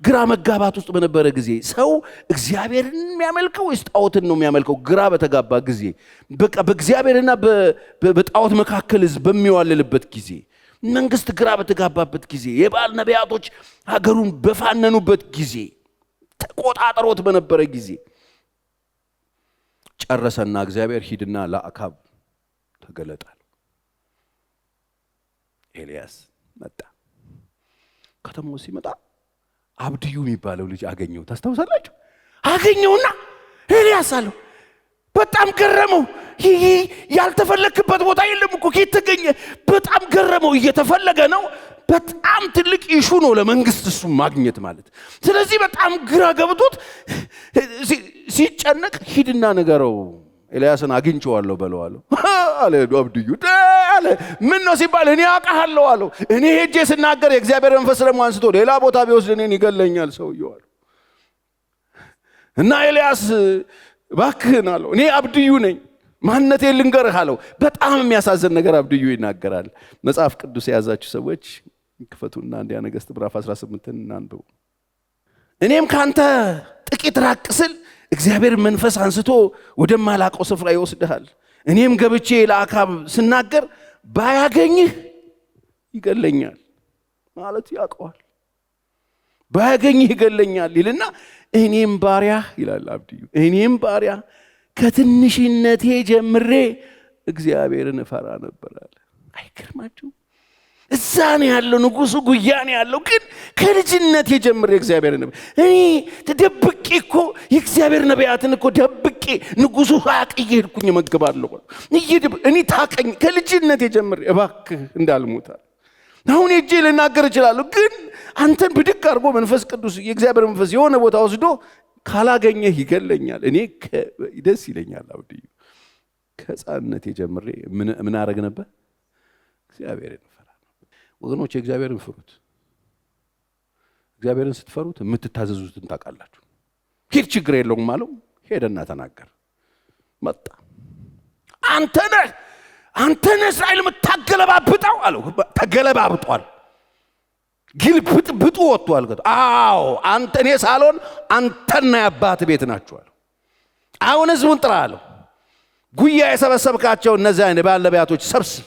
A: ግራ መጋባት ውስጥ በነበረ ጊዜ፣ ሰው እግዚአብሔርን የሚያመልከው ወይስ ጣዖትን ነው የሚያመልከው ግራ በተጋባ ጊዜ፣ በቃ በእግዚአብሔርና በጣዖት መካከል ህዝብ በሚዋለልበት ጊዜ፣ መንግስት ግራ በተጋባበት ጊዜ፣ የባል ነቢያቶች ሀገሩን በፋነኑበት ጊዜ፣ ተቆጣጥሮት በነበረ ጊዜ ጨረሰና እግዚአብሔር ሂድና ለአካብ ተገለጣል። ኤልያስ መጣ። ከተማው ሲመጣ አብድዩ የሚባለው ልጅ አገኘው። ታስታውሳላችሁ? አገኘውና ኤልያስ አለው። በጣም ገረመው። ይሄ ያልተፈለክበት ቦታ የለም እኮ ከየት ተገኘ? በጣም ገረመው። እየተፈለገ ነው። በጣም ትልቅ ኢሹ ነው ለመንግስት እሱ ማግኘት ማለት። ስለዚህ በጣም ግራ ገብቶት ሲጨነቅ ሂድና ንገረው ኤልያስን አግኝቼዋለሁ በለዋለሁ አለ። አብድዩ አለ ምን ነው ሲባል እኔ አውቃለሁ አለው። እኔ ሄጄ ስናገር የእግዚአብሔር መንፈስ ደግሞ አንስቶ ሌላ ቦታ ቢወስድ እኔን ይገለኛል ሰውየው አለው። እና ኤልያስ እባክህን አለው እኔ አብድዩ ነኝ ማንነቴን ልንገርህ አለው። በጣም የሚያሳዝን ነገር አብድዩ ይናገራል። መጽሐፍ ቅዱስ የያዛችሁ ሰዎች ክፈቱና አንደኛ ነገሥት ምዕራፍ 18ን እናንብቡ። እኔም ካንተ ጥቂት ራቅ ስል እግዚአብሔር መንፈስ አንስቶ ወደማላውቀው ስፍራ ይወስድሃል። እኔም ገብቼ ለአካብ ስናገር ባያገኝህ ይገለኛል ማለት ያውቀዋል። ባያገኝህ ይገለኛል ይልና እኔም ባሪያ ይላል አብድዩ፣ እኔም ባሪያ ከትንሽነቴ ጀምሬ እግዚአብሔርን እፈራ ነበር አለ። አይገርማችሁ? እዛ ነው ያለው፣ ንጉሱ ጉያ ነው ያለው። ግን ከልጅነቴ ጀምሬ እግዚአብሔርን እኔ ተደብቄ እኮ የእግዚአብሔር ነቢያትን እኮ ደብቄ ንጉሱ ሳያውቅ እየሄድኩኝ እመግባለሁ። እኔ ታውቀኝ ከልጅነቴ ጀምሬ እባክህ እንዳልሞት። አሁን ሄጄ ልናገር እችላለሁ፣ ግን አንተን ብድግ አድርጎ መንፈስ ቅዱስ የእግዚአብሔር መንፈስ የሆነ ቦታ ወስዶ ካላገኘህ ይገለኛል። እኔ ደስ ይለኛል። አብድዩ ከሕፃንነቴ ጀምሬ ምን አደረግ ነበር? እግዚአብሔርን እፈራ ነበር። ወገኖች እግዚአብሔርን ፍሩት። እግዚአብሔርን ስትፈሩት የምትታዘዙትን ታውቃላችሁ። ሂድ ችግር የለውም አለው። ሄደና ተናገር። መጣ። አንተ ነህ እስራኤል የምታገለባብጠው አለው። ተገለባብጧል። ግልብጥ ብጡ ወጥቷል። አዎ አንተ እኔ ሳልሆን አንተና የአባት ቤት ናችሁ አለው። አሁን ህዝቡን ጥራ አለው። ጉያ የሰበሰብካቸው እነዚህ አይነት ባል ነቢያቶች ሰብስብ።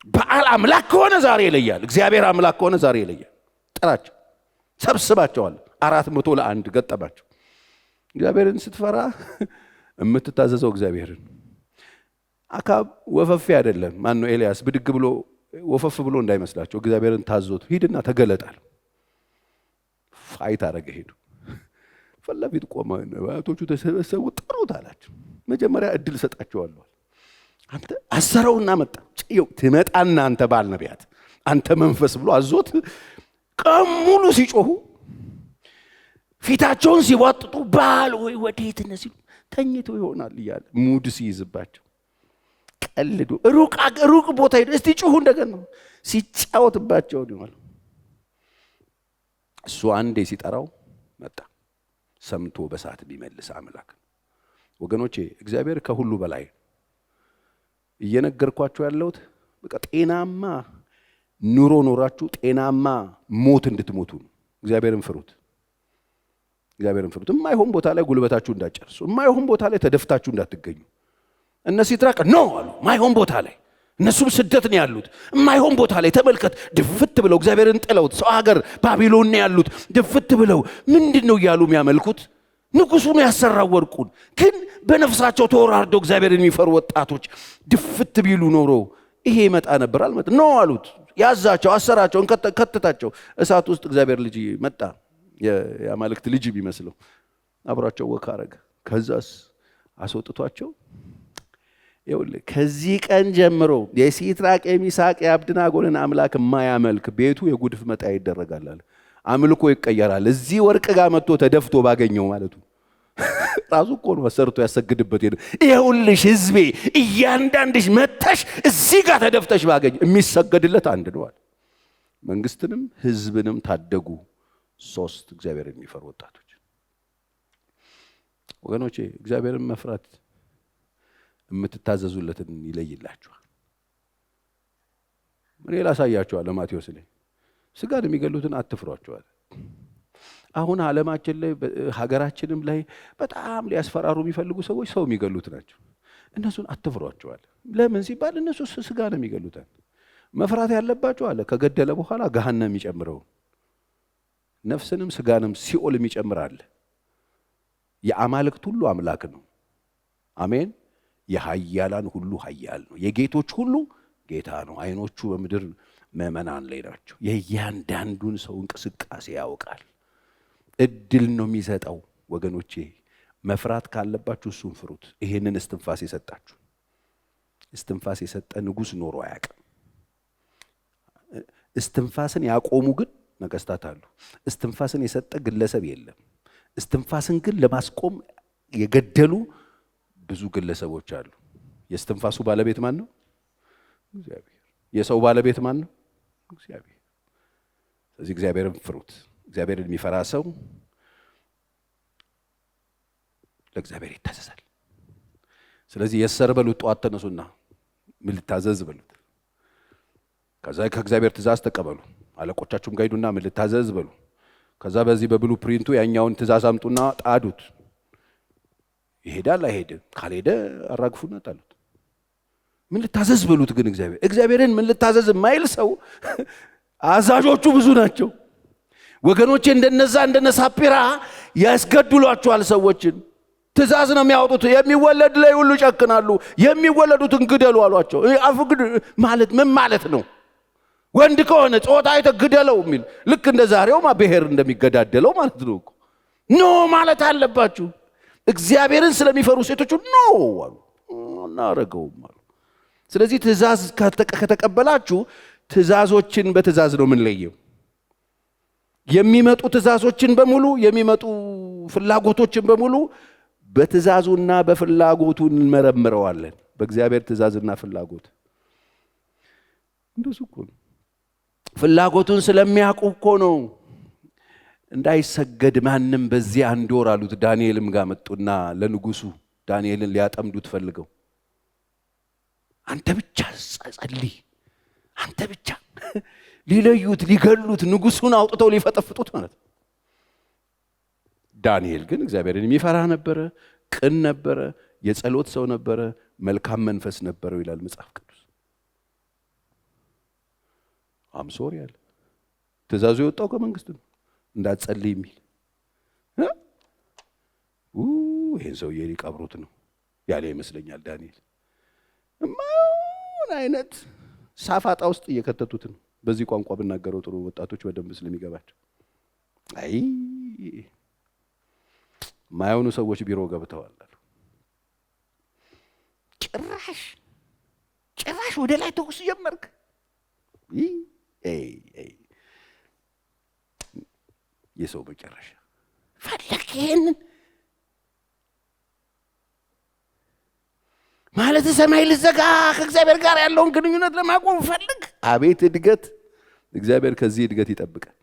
A: በዓል አምላክ ከሆነ ዛሬ ይለያል። እግዚአብሔር አምላክ ከሆነ ዛሬ ይለያል። ጥራቸው፣ ሰብስባቸዋል። 400 ለ1 ገጠማቸው። እግዚአብሔርን ስትፈራ የምትታዘዘው እግዚአብሔርን። አካብ ወፈፌ አይደለም። ማን ነው? ኤልያስ ብድግ ብሎ ወፈፍ ብሎ እንዳይመስላቸው እግዚአብሔርን ታዞት ሂድና ተገለጣል። ፋይት አረገ። ሄዱ። ፈለፊት ቆመ። ነቢያቶቹ ተሰበሰቡ። ጥሩት አላቸው። መጀመሪያ እድል ሰጣቸዋለሁ። አንተ አሰረውና መጣ። ጭየው ትመጣና አንተ ባል ነቢያት አንተ መንፈስ ብሎ አዞት ቀን ሙሉ ሲጮሁ ፊታቸውን ሲዋጥጡ ባል ወይ ወዴት ነህ ሲሉ ተኝቶ ይሆናል እያለ ሙድ ሲይዝባቸው ቀልዱ ሩቅ ቦታ ሄዱ። እስቲ ጮሁ እንደገና ሲጫወትባቸው ነው። እሱ አንዴ ሲጠራው መጣ። ሰምቶ በሳት ቢመልስ አምላክ። ወገኖቼ እግዚአብሔር ከሁሉ በላይ እየነገርኳችሁ ያለሁት በቃ ጤናማ ኑሮ ኖራችሁ ጤናማ ሞት እንድትሞቱ ነው። እግዚአብሔርን ፍሩት። እግዚአብሔርን ፍሩት። የማይሆን ቦታ ላይ ጉልበታችሁ እንዳጨርሱ፣ የማይሆን ቦታ ላይ ተደፍታችሁ እንዳትገኙ። እነ ሲድራቅ ነው አሉ። የማይሆን ቦታ ላይ እነሱም ስደት ነው ያሉት። የማይሆን ቦታ ላይ ተመልከት፣ ድፍት ብለው እግዚአብሔርን ጥለውት ሰው ሀገር ባቢሎን ነው ያሉት። ድፍት ብለው ምንድን ነው እያሉ የሚያመልኩት? ንጉሱ ነው ያሰራው ወርቁን። ግን በነፍሳቸው ተወራርደው እግዚአብሔርን የሚፈሩ ወጣቶች ድፍት ቢሉ ኖሮ ይሄ ይመጣ ነበር። አልመጣ ነው አሉት። ያዛቸው፣ አሰራቸውን፣ ከተታቸው እሳት ውስጥ። እግዚአብሔር ልጅ መጣ፣ የአማልክት ልጅ ቢመስለው አብሯቸው ወካ አረገ። ከዛስ አስወጥቷቸው ይኸውልህ ከዚህ ቀን ጀምሮ የሲድራቅ የሚሳቅ የአብደናጎን አምላክ የማያመልክ ቤቱ የጉድፍ መጣያ ይደረጋል አለ። አምልኮ ይቀየራል። እዚህ ወርቅ ጋር መጥቶ ተደፍቶ ባገኘው ማለቱ ራሱ እኮ ነው ሰርቶ ያሰግድበት። ይኸውልሽ ህዝቤ እያንዳንድሽ መተሽ እዚህ ጋር ተደፍተሽ ባገኝ የሚሰገድለት አንድ ነው አለ። መንግስትንም ህዝብንም ታደጉ 3 እግዚአብሔርን የሚፈሩ ወጣቶች። ወገኖቼ እግዚአብሔርን መፍራት የምትታዘዙለትን ይለይላችኋል። እኔ ላሳያችኋለሁ። ማቴዎስ ላይ ስጋን የሚገሉትን አትፍሯቸዋል። አሁን ዓለማችን ላይ ሀገራችንም ላይ በጣም ሊያስፈራሩ የሚፈልጉ ሰዎች ሰው የሚገሉት ናቸው። እነሱን አትፍሯቸዋል። ለምን ሲባል እነሱ ስጋ ነው የሚገሉታል። መፍራት ያለባችሁ አለ ከገደለ በኋላ ገሃነም የሚጨምረው ነፍስንም ስጋንም ሲኦል የሚጨምራል። የአማልክት ሁሉ አምላክ ነው። አሜን። የኃያላን ሁሉ ኃያል ነው። የጌቶች ሁሉ ጌታ ነው። አይኖቹ በምድር ምእመናን ላይ ናቸው። የእያንዳንዱን ሰው እንቅስቃሴ ያውቃል። እድል ነው የሚሰጠው። ወገኖቼ መፍራት ካለባችሁ እሱን ፍሩት። ይሄንን እስትንፋስ የሰጣችሁ እስትንፋስ የሰጠ ንጉሥ ኖሮ አያውቅም። እስትንፋስን ያቆሙ ግን ነገስታት አሉ። እስትንፋስን የሰጠ ግለሰብ የለም። እስትንፋስን ግን ለማስቆም የገደሉ ብዙ ግለሰቦች አሉ። የእስትንፋሱ ባለቤት ማን ነው? እግዚአብሔር። የሰው ባለቤት ማን ነው? እግዚአብሔር። ስለዚህ እግዚአብሔርን ፍሩት። እግዚአብሔርን የሚፈራ ሰው ለእግዚአብሔር ይታዘዛል። ስለዚህ የሰር በሉት፣ ጠዋት ተነሱና ምን ልታዘዝ በሉት። ከዛ ከእግዚአብሔር ትእዛዝ ተቀበሉ። አለቆቻችሁም ጋር ሂዱና ምን ልታዘዝ በሉ። ከዛ በዚህ በብሉ ፕሪንቱ ያኛውን ትእዛዝ አምጡና ጣዱት። ይሄዳል አይሄድም? ካልሄደ አራግፉና ጣሉት። ምን ልታዘዝ በሉት። ግን እግዚአብሔርን ምን ልታዘዝ የማይል ሰው አዛዦቹ ብዙ ናቸው ወገኖቼ። እንደነ ሳጲራ ያስገድሏቸዋል ሰዎችን። ትእዛዝ ነው የሚያወጡት። የሚወለድ ላይ ሁሉ ጨክናሉ። የሚወለዱትን ግደሉ አሏቸው። አፍግድ ማለት ምን ማለት ነው? ወንድ ከሆነ ጾታ አይተህ ግደለው የሚል ልክ እንደ ዛሬውማ ብሔር እንደሚገዳደለው ማለት ነው እኮ። ኖ ማለት አለባችሁ። እግዚአብሔርን ስለሚፈሩ ሴቶቹ ኖ አሉ፣ እናረገውም አሉ። ስለዚህ ትእዛዝ ከተቀበላችሁ ትእዛዞችን በትእዛዝ ነው የምንለየው። የሚመጡ ትእዛዞችን በሙሉ የሚመጡ ፍላጎቶችን በሙሉ በትእዛዙና በፍላጎቱ እንመረምረዋለን። በእግዚአብሔር ትእዛዝና ፍላጎት እንደሱ እኮ ነው። ፍላጎቱን ስለሚያውቁ እኮ ነው እንዳይሰገድ ማንም በዚህ 1 ወር አሉት። ዳንኤልም ጋር መጡና ለንጉሱ ዳንኤልን ሊያጠምዱት ፈልገው አንተ ብቻ ጸልይ፣ አንተ ብቻ ሊለዩት ሊገሉት ንጉሱን አውጥተው ሊፈጠፍጡት ማለት ነው። ዳንኤል ግን እግዚአብሔርን የሚፈራ ነበረ፣ ቅን ነበረ፣ የጸሎት ሰው ነበረ፣ መልካም መንፈስ ነበረው ይላል መጽሐፍ ቅዱስ። አምሶሪ ያለ ትእዛዙ የወጣው ከመንግስት ነው እንዳትጸልይ የሚል ይሄን ሰውዬ ሊቀብሩት ነው ያለ ይመስለኛል። ዳንኤል ምን አይነት ሳፋጣ ውስጥ እየከተቱት ነው። በዚህ ቋንቋ ብናገረው ጥሩ ወጣቶች በደንብ ስለሚገባቸው። አይ ማይሆኑ ሰዎች ቢሮ ገብተዋል አሉ። ጭራሽ ወደ ላይ ተኩስ ጀመርክ። የሰው መጨረሻ ፈለክ ይሄንን ማለት ሰማይ ልዘጋ ከእግዚአብሔር ጋር ያለውን ግንኙነት ለማቆም ፈልግ። አቤት እድገት! እግዚአብሔር ከዚህ እድገት ይጠብቃል።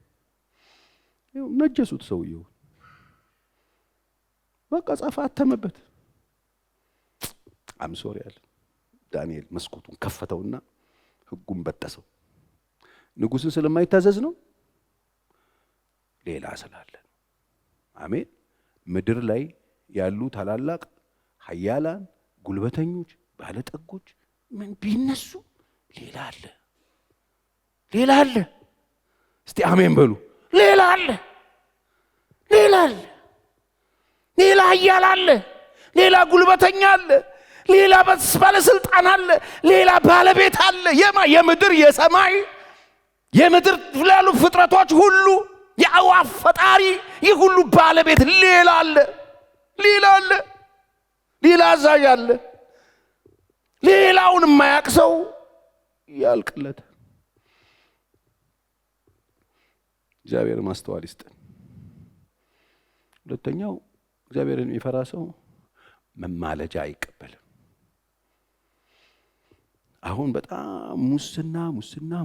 A: ነጀሱት ሰውየው። በቃ ጻፈ፣ አተመበት። አምሶሪ ያለ ዳንኤል መስኮቱን ከፈተውና ሕጉን በጠሰው። ንጉሥን ስለማይታዘዝ ነው፣ ሌላ ስላለ። አሜን። ምድር ላይ ያሉ ታላላቅ ኃያላን ጉልበተኞች ባለጠጎች ምን ቢነሱ ሌላ አለ፣ ሌላ አለ። እስቲ አሜን በሉ። ሌላ አለ፣ ሌላ አለ፣ ሌላ ኃያል አለ፣ ሌላ ጉልበተኛ አለ፣ ሌላ ባለስልጣን አለ፣ ሌላ ባለቤት አለ። የምድር የሰማይ የምድር ያሉ ፍጥረቶች ሁሉ የአዋፍ ፈጣሪ ይህ ሁሉ ባለቤት ሌላ አለ፣ ሌላ አለ፣ ሌላ አዛዥ አለ። ሌላውን የማያውቅ ሰው ያልቅለት። እግዚአብሔር ማስተዋል ይስጠን። ሁለተኛው እግዚአብሔርን የሚፈራ ሰው መማለጃ አይቀበልም። አሁን በጣም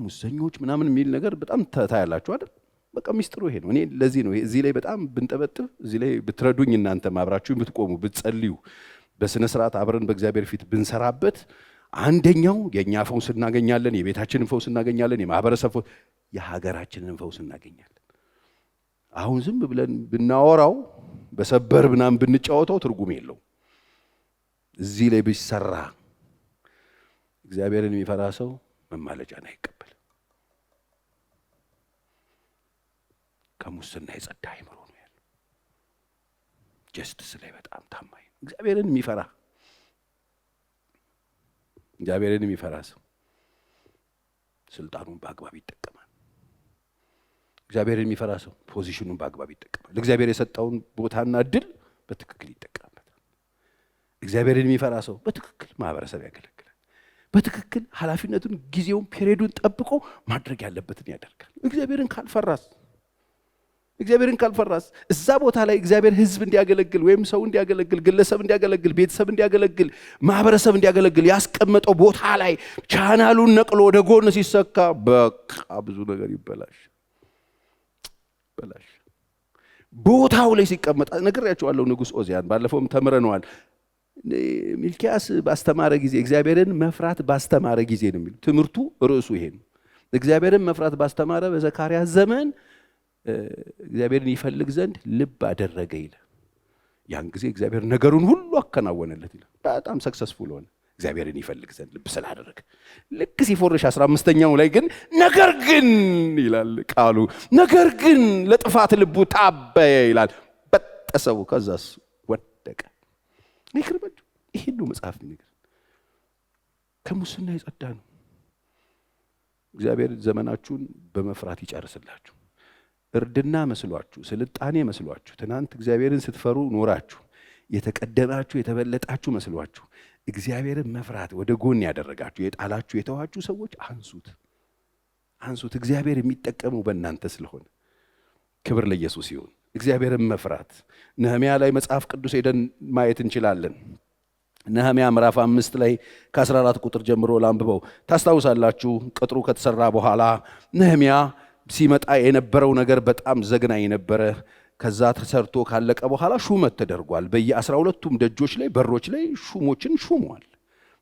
A: ሙሰኞች ምናምን የሚል ነገር በጣም ታያላችሁ አይደል? በቃ ሚስጥሩ ይሄ ነው። እኔ ለዚህ ነው እዚህ ላይ በጣም ብንጠበጥብ፣ እዚህ ላይ ብትረዱኝ፣ እናንተም አብራችሁ ብትቆሙ፣ ብትጸልዩ፣ በስነ ስርዓት አብረን በእግዚአብሔር ፊት ብንሰራበት፣ አንደኛው የኛ ፈውስ እናገኛለን፣ የቤታችንን ፈውስ እናገኛለን፣ የማህበረሰብ ፈውስ፣ የሀገራችንን ፈውስ እናገኛለን። አሁን ዝም ብለን ብናወራው በሰበር ምናምን ብንጫወተው ትርጉም የለው። እዚህ ላይ ቢሰራ እግዚአብሔርን የሚፈራ ሰው መማለጃን አይቀበልም። ከሙስና የጸዳ አይምሮ ነው ያለው። ጀስትስ ላይ በጣም ታማኝ ነው። እግዚአብሔርን የሚፈራ ሰው ስልጣኑን በአግባብ ይጠቀማል። እግዚአብሔርን የሚፈራ ሰው ፖዚሽኑን በአግባብ ይጠቀማል። እግዚአብሔር የሰጠውን ቦታና እድል በትክክል ይጠቀምበታል። እግዚአብሔርን የሚፈራ ሰው በትክክል ማህበረሰብ ያገለግላል። በትክክል ኃላፊነቱን፣ ጊዜውን፣ ፔሪዮዱን ጠብቆ ማድረግ ያለበትን ያደርጋል። እግዚአብሔርን ካልፈራስ እዛ ቦታ ላይ እግዚአብሔር ህዝብ እንዲያገለግል ወይም ሰው እንዲያገለግል፣ ግለሰብ እንዲያገለግል፣ ቤተሰብ እንዲያገለግል፣ ማህበረሰብ እንዲያገለግል ያስቀመጠው ቦታ ላይ ቻናሉን ነቅሎ ወደ ጎን ሲሰካ በቃ ብዙ ነገር ይበላሽ። ቦታው ላይ ሲቀመጥ ነግሬያቸዋለሁ። ንጉሥ ኦዚያን ባለፈውም ተምረነዋል። ሚልኪያስ ባስተማረ ጊዜ እግዚአብሔርን መፍራት ባስተማረ ጊዜ ነው የሚለው ትምህርቱ። ርዕሱ ይሄ ነው። እግዚአብሔርን መፍራት ባስተማረ በዘካርያስ ዘመን እግዚአብሔርን ይፈልግ ዘንድ ልብ አደረገ ይላል። ያን ጊዜ እግዚአብሔር ነገሩን ሁሉ አከናወነለት ይላል። በጣም ሰክሰስፉል ሆነ እግዚአብሔርን ይፈልግ ዘንድ ልብ ስላደረገ። ልክ ሲፎርሽ 15ኛው ላይ ግን ነገር ግን ይላል ቃሉ፣ ነገር ግን ለጥፋት ልቡ ታበየ ይላል። በጠሰው፣ ከዛስ ወደቀ። ይክርባችሁ። ይሄን ነው መጽሐፍ ነገር ከሙስና የጸዳ ነው። እግዚአብሔር ዘመናችሁን በመፍራት ይጨርስላችሁ። እርድና መስሏችሁ፣ ስልጣኔ መስሏችሁ፣ ትናንት እግዚአብሔርን ስትፈሩ ኖራችሁ የተቀደማችሁ የተበለጣችሁ መስሏችሁ እግዚአብሔርን መፍራት ወደ ጎን ያደረጋችሁ የጣላችሁ የተዋችሁ ሰዎች አንሱት። እግዚአብሔር የሚጠቀመው በእናንተ ስለሆነ ክብር ለኢየሱስ ይሁን። እግዚአብሔርን መፍራት ነህምያ ላይ መጽሐፍ ቅዱስ ሄደን ማየት እንችላለን። ነህምያ ምዕራፍ 5 ላይ ከ14 ቁጥር ጀምሮ ላንብበው። ታስታውሳላችሁ፣ ቅጥሩ ከተሰራ በኋላ ነህምያ ሲመጣ የነበረው ነገር በጣም ዘግናኝ ነበረ። ከዛ ተሰርቶ ካለቀ በኋላ ሹመት ተደርጓል። በየ12ቱም ደጆች ላይ በሮች ላይ ሹሞችን ሹሟል።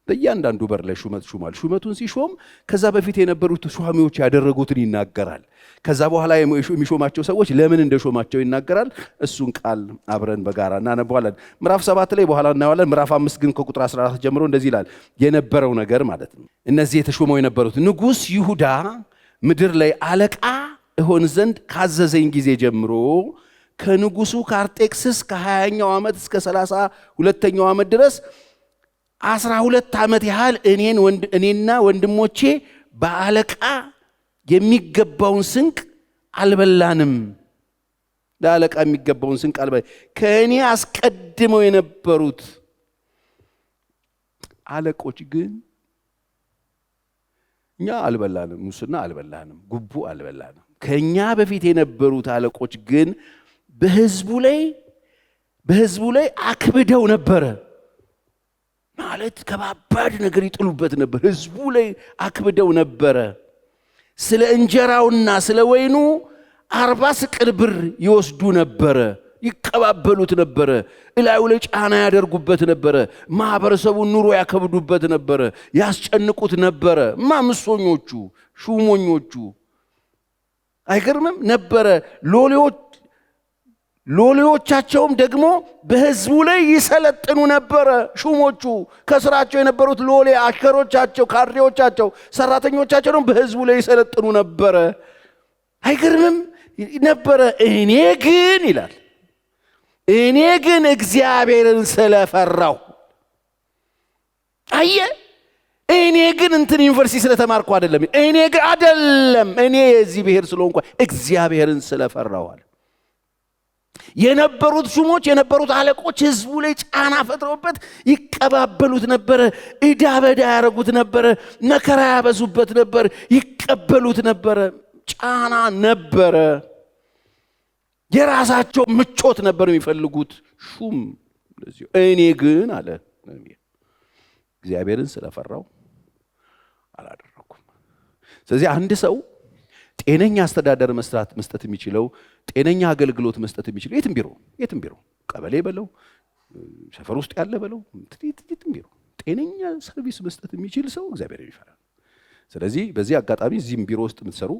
A: በእያንዳንዱ በር ላይ ሹመት ሹሟል። ሹመቱን ሲሾም ከዛ በፊት የነበሩት ሹማሚዎች ያደረጉትን ይናገራል። ከዛ በኋላ የሚሾማቸው ሰዎች ለምን እንደሾማቸው ይናገራል። እሱን ቃል አብረን በጋራ እናነባዋለን። ምዕራፍ 7 ላይ በኋላ እናየዋለን። ምዕራፍ 5 ግን ከቁጥር 14 ጀምሮ እንደዚህ ይላል የነበረው ነገር ማለት ነው። እነዚህ የተሾመው የነበሩት ንጉሥ ይሁዳ ምድር ላይ አለቃ እሆን ዘንድ ካዘዘኝ ጊዜ ጀምሮ ከንጉሱ ከአርጤክስስ ከ20ኛው ዓመት እስከ 32ኛው ዓመት ድረስ 12 ዓመት ያህል እኔና ወንድሞቼ በአለቃ የሚገባውን ስንቅ አልበላንም። ለአለቃ የሚገባውን ስንቅ አልበላንም። ከእኔ አስቀድመው የነበሩት አለቆች ግን እኛ አልበላንም፣ ሙስና አልበላንም፣ ጉቡ አልበላንም። ከኛ በፊት የነበሩት አለቆች ግን በህዝቡ ላይ አክብደው ነበረ። ማለት ከባባድ ነገር ይጥሉበት ነበር። ህዝቡ ላይ አክብደው ነበረ። ስለ እንጀራውና ስለ ወይኑ 40 ስቅል ብር ይወስዱ ነበረ። ይቀባበሉት ነበረ። እላዩ ላይ ጫና ያደርጉበት ነበረ። ማህበረሰቡን ኑሮ ያከብዱበት ነበረ። ያስጨንቁት ነበረ። ምሶኞቹ ሹሞኞቹ አይገርምም ነበረ። ሎሌዎቻቸውም ደግሞ በህዝቡ ላይ ይሰለጥኑ ነበረ። ሹሞቹ ከስራቸው የነበሩት ሎሌ አሽከሮቻቸው፣ ካድሬዎቻቸው፣ ሰራተኞቻቸው ደግሞ በህዝቡ ላይ ይሰለጥኑ ነበረ። አይገርምም ነበረ። እኔ ግን እግዚአብሔርን ስለፈራሁ እኔ ግን ዩኒቨርሲቲ ስለተማርኩ አይደለም። እኔ የዚህ ብሔር ስለሆንኩ እግዚአብሔርን ስለፈራዋል። የነበሩት ሹሞች የነበሩት አለቆች ህዝቡ ላይ ጫና ፈጥረውበት ይቀባበሉት ነበረ። ዕዳ በዳ ያደረጉት ነበረ። መከራ ያበዙበት ነበር። ይቀበሉት ነበረ። ጫና ነበረ። የራሳቸው ምቾት ነበር የሚፈልጉት። ሹም ለዚህ እኔ ግን አለ እግዚአብሔርን ስለፈራው አላደረኩም። ስለዚህ አንድ ሰው ጤነኛ አስተዳደር መስጠት የሚችለው ጤነኛ አገልግሎት መስጠት የሚችለው የትም ቢሮ ቀበሌ በለው ሰፈር ውስጥ ያለ በለው የትም ቢሮ ጤነኛ ሰርቪስ መስጠት የሚችል ሰው እግዚአብሔርን ይፈራል። ስለዚህ በዚህ አጋጣሚ እዚህም ቢሮ ውስጥ የምትሰሩ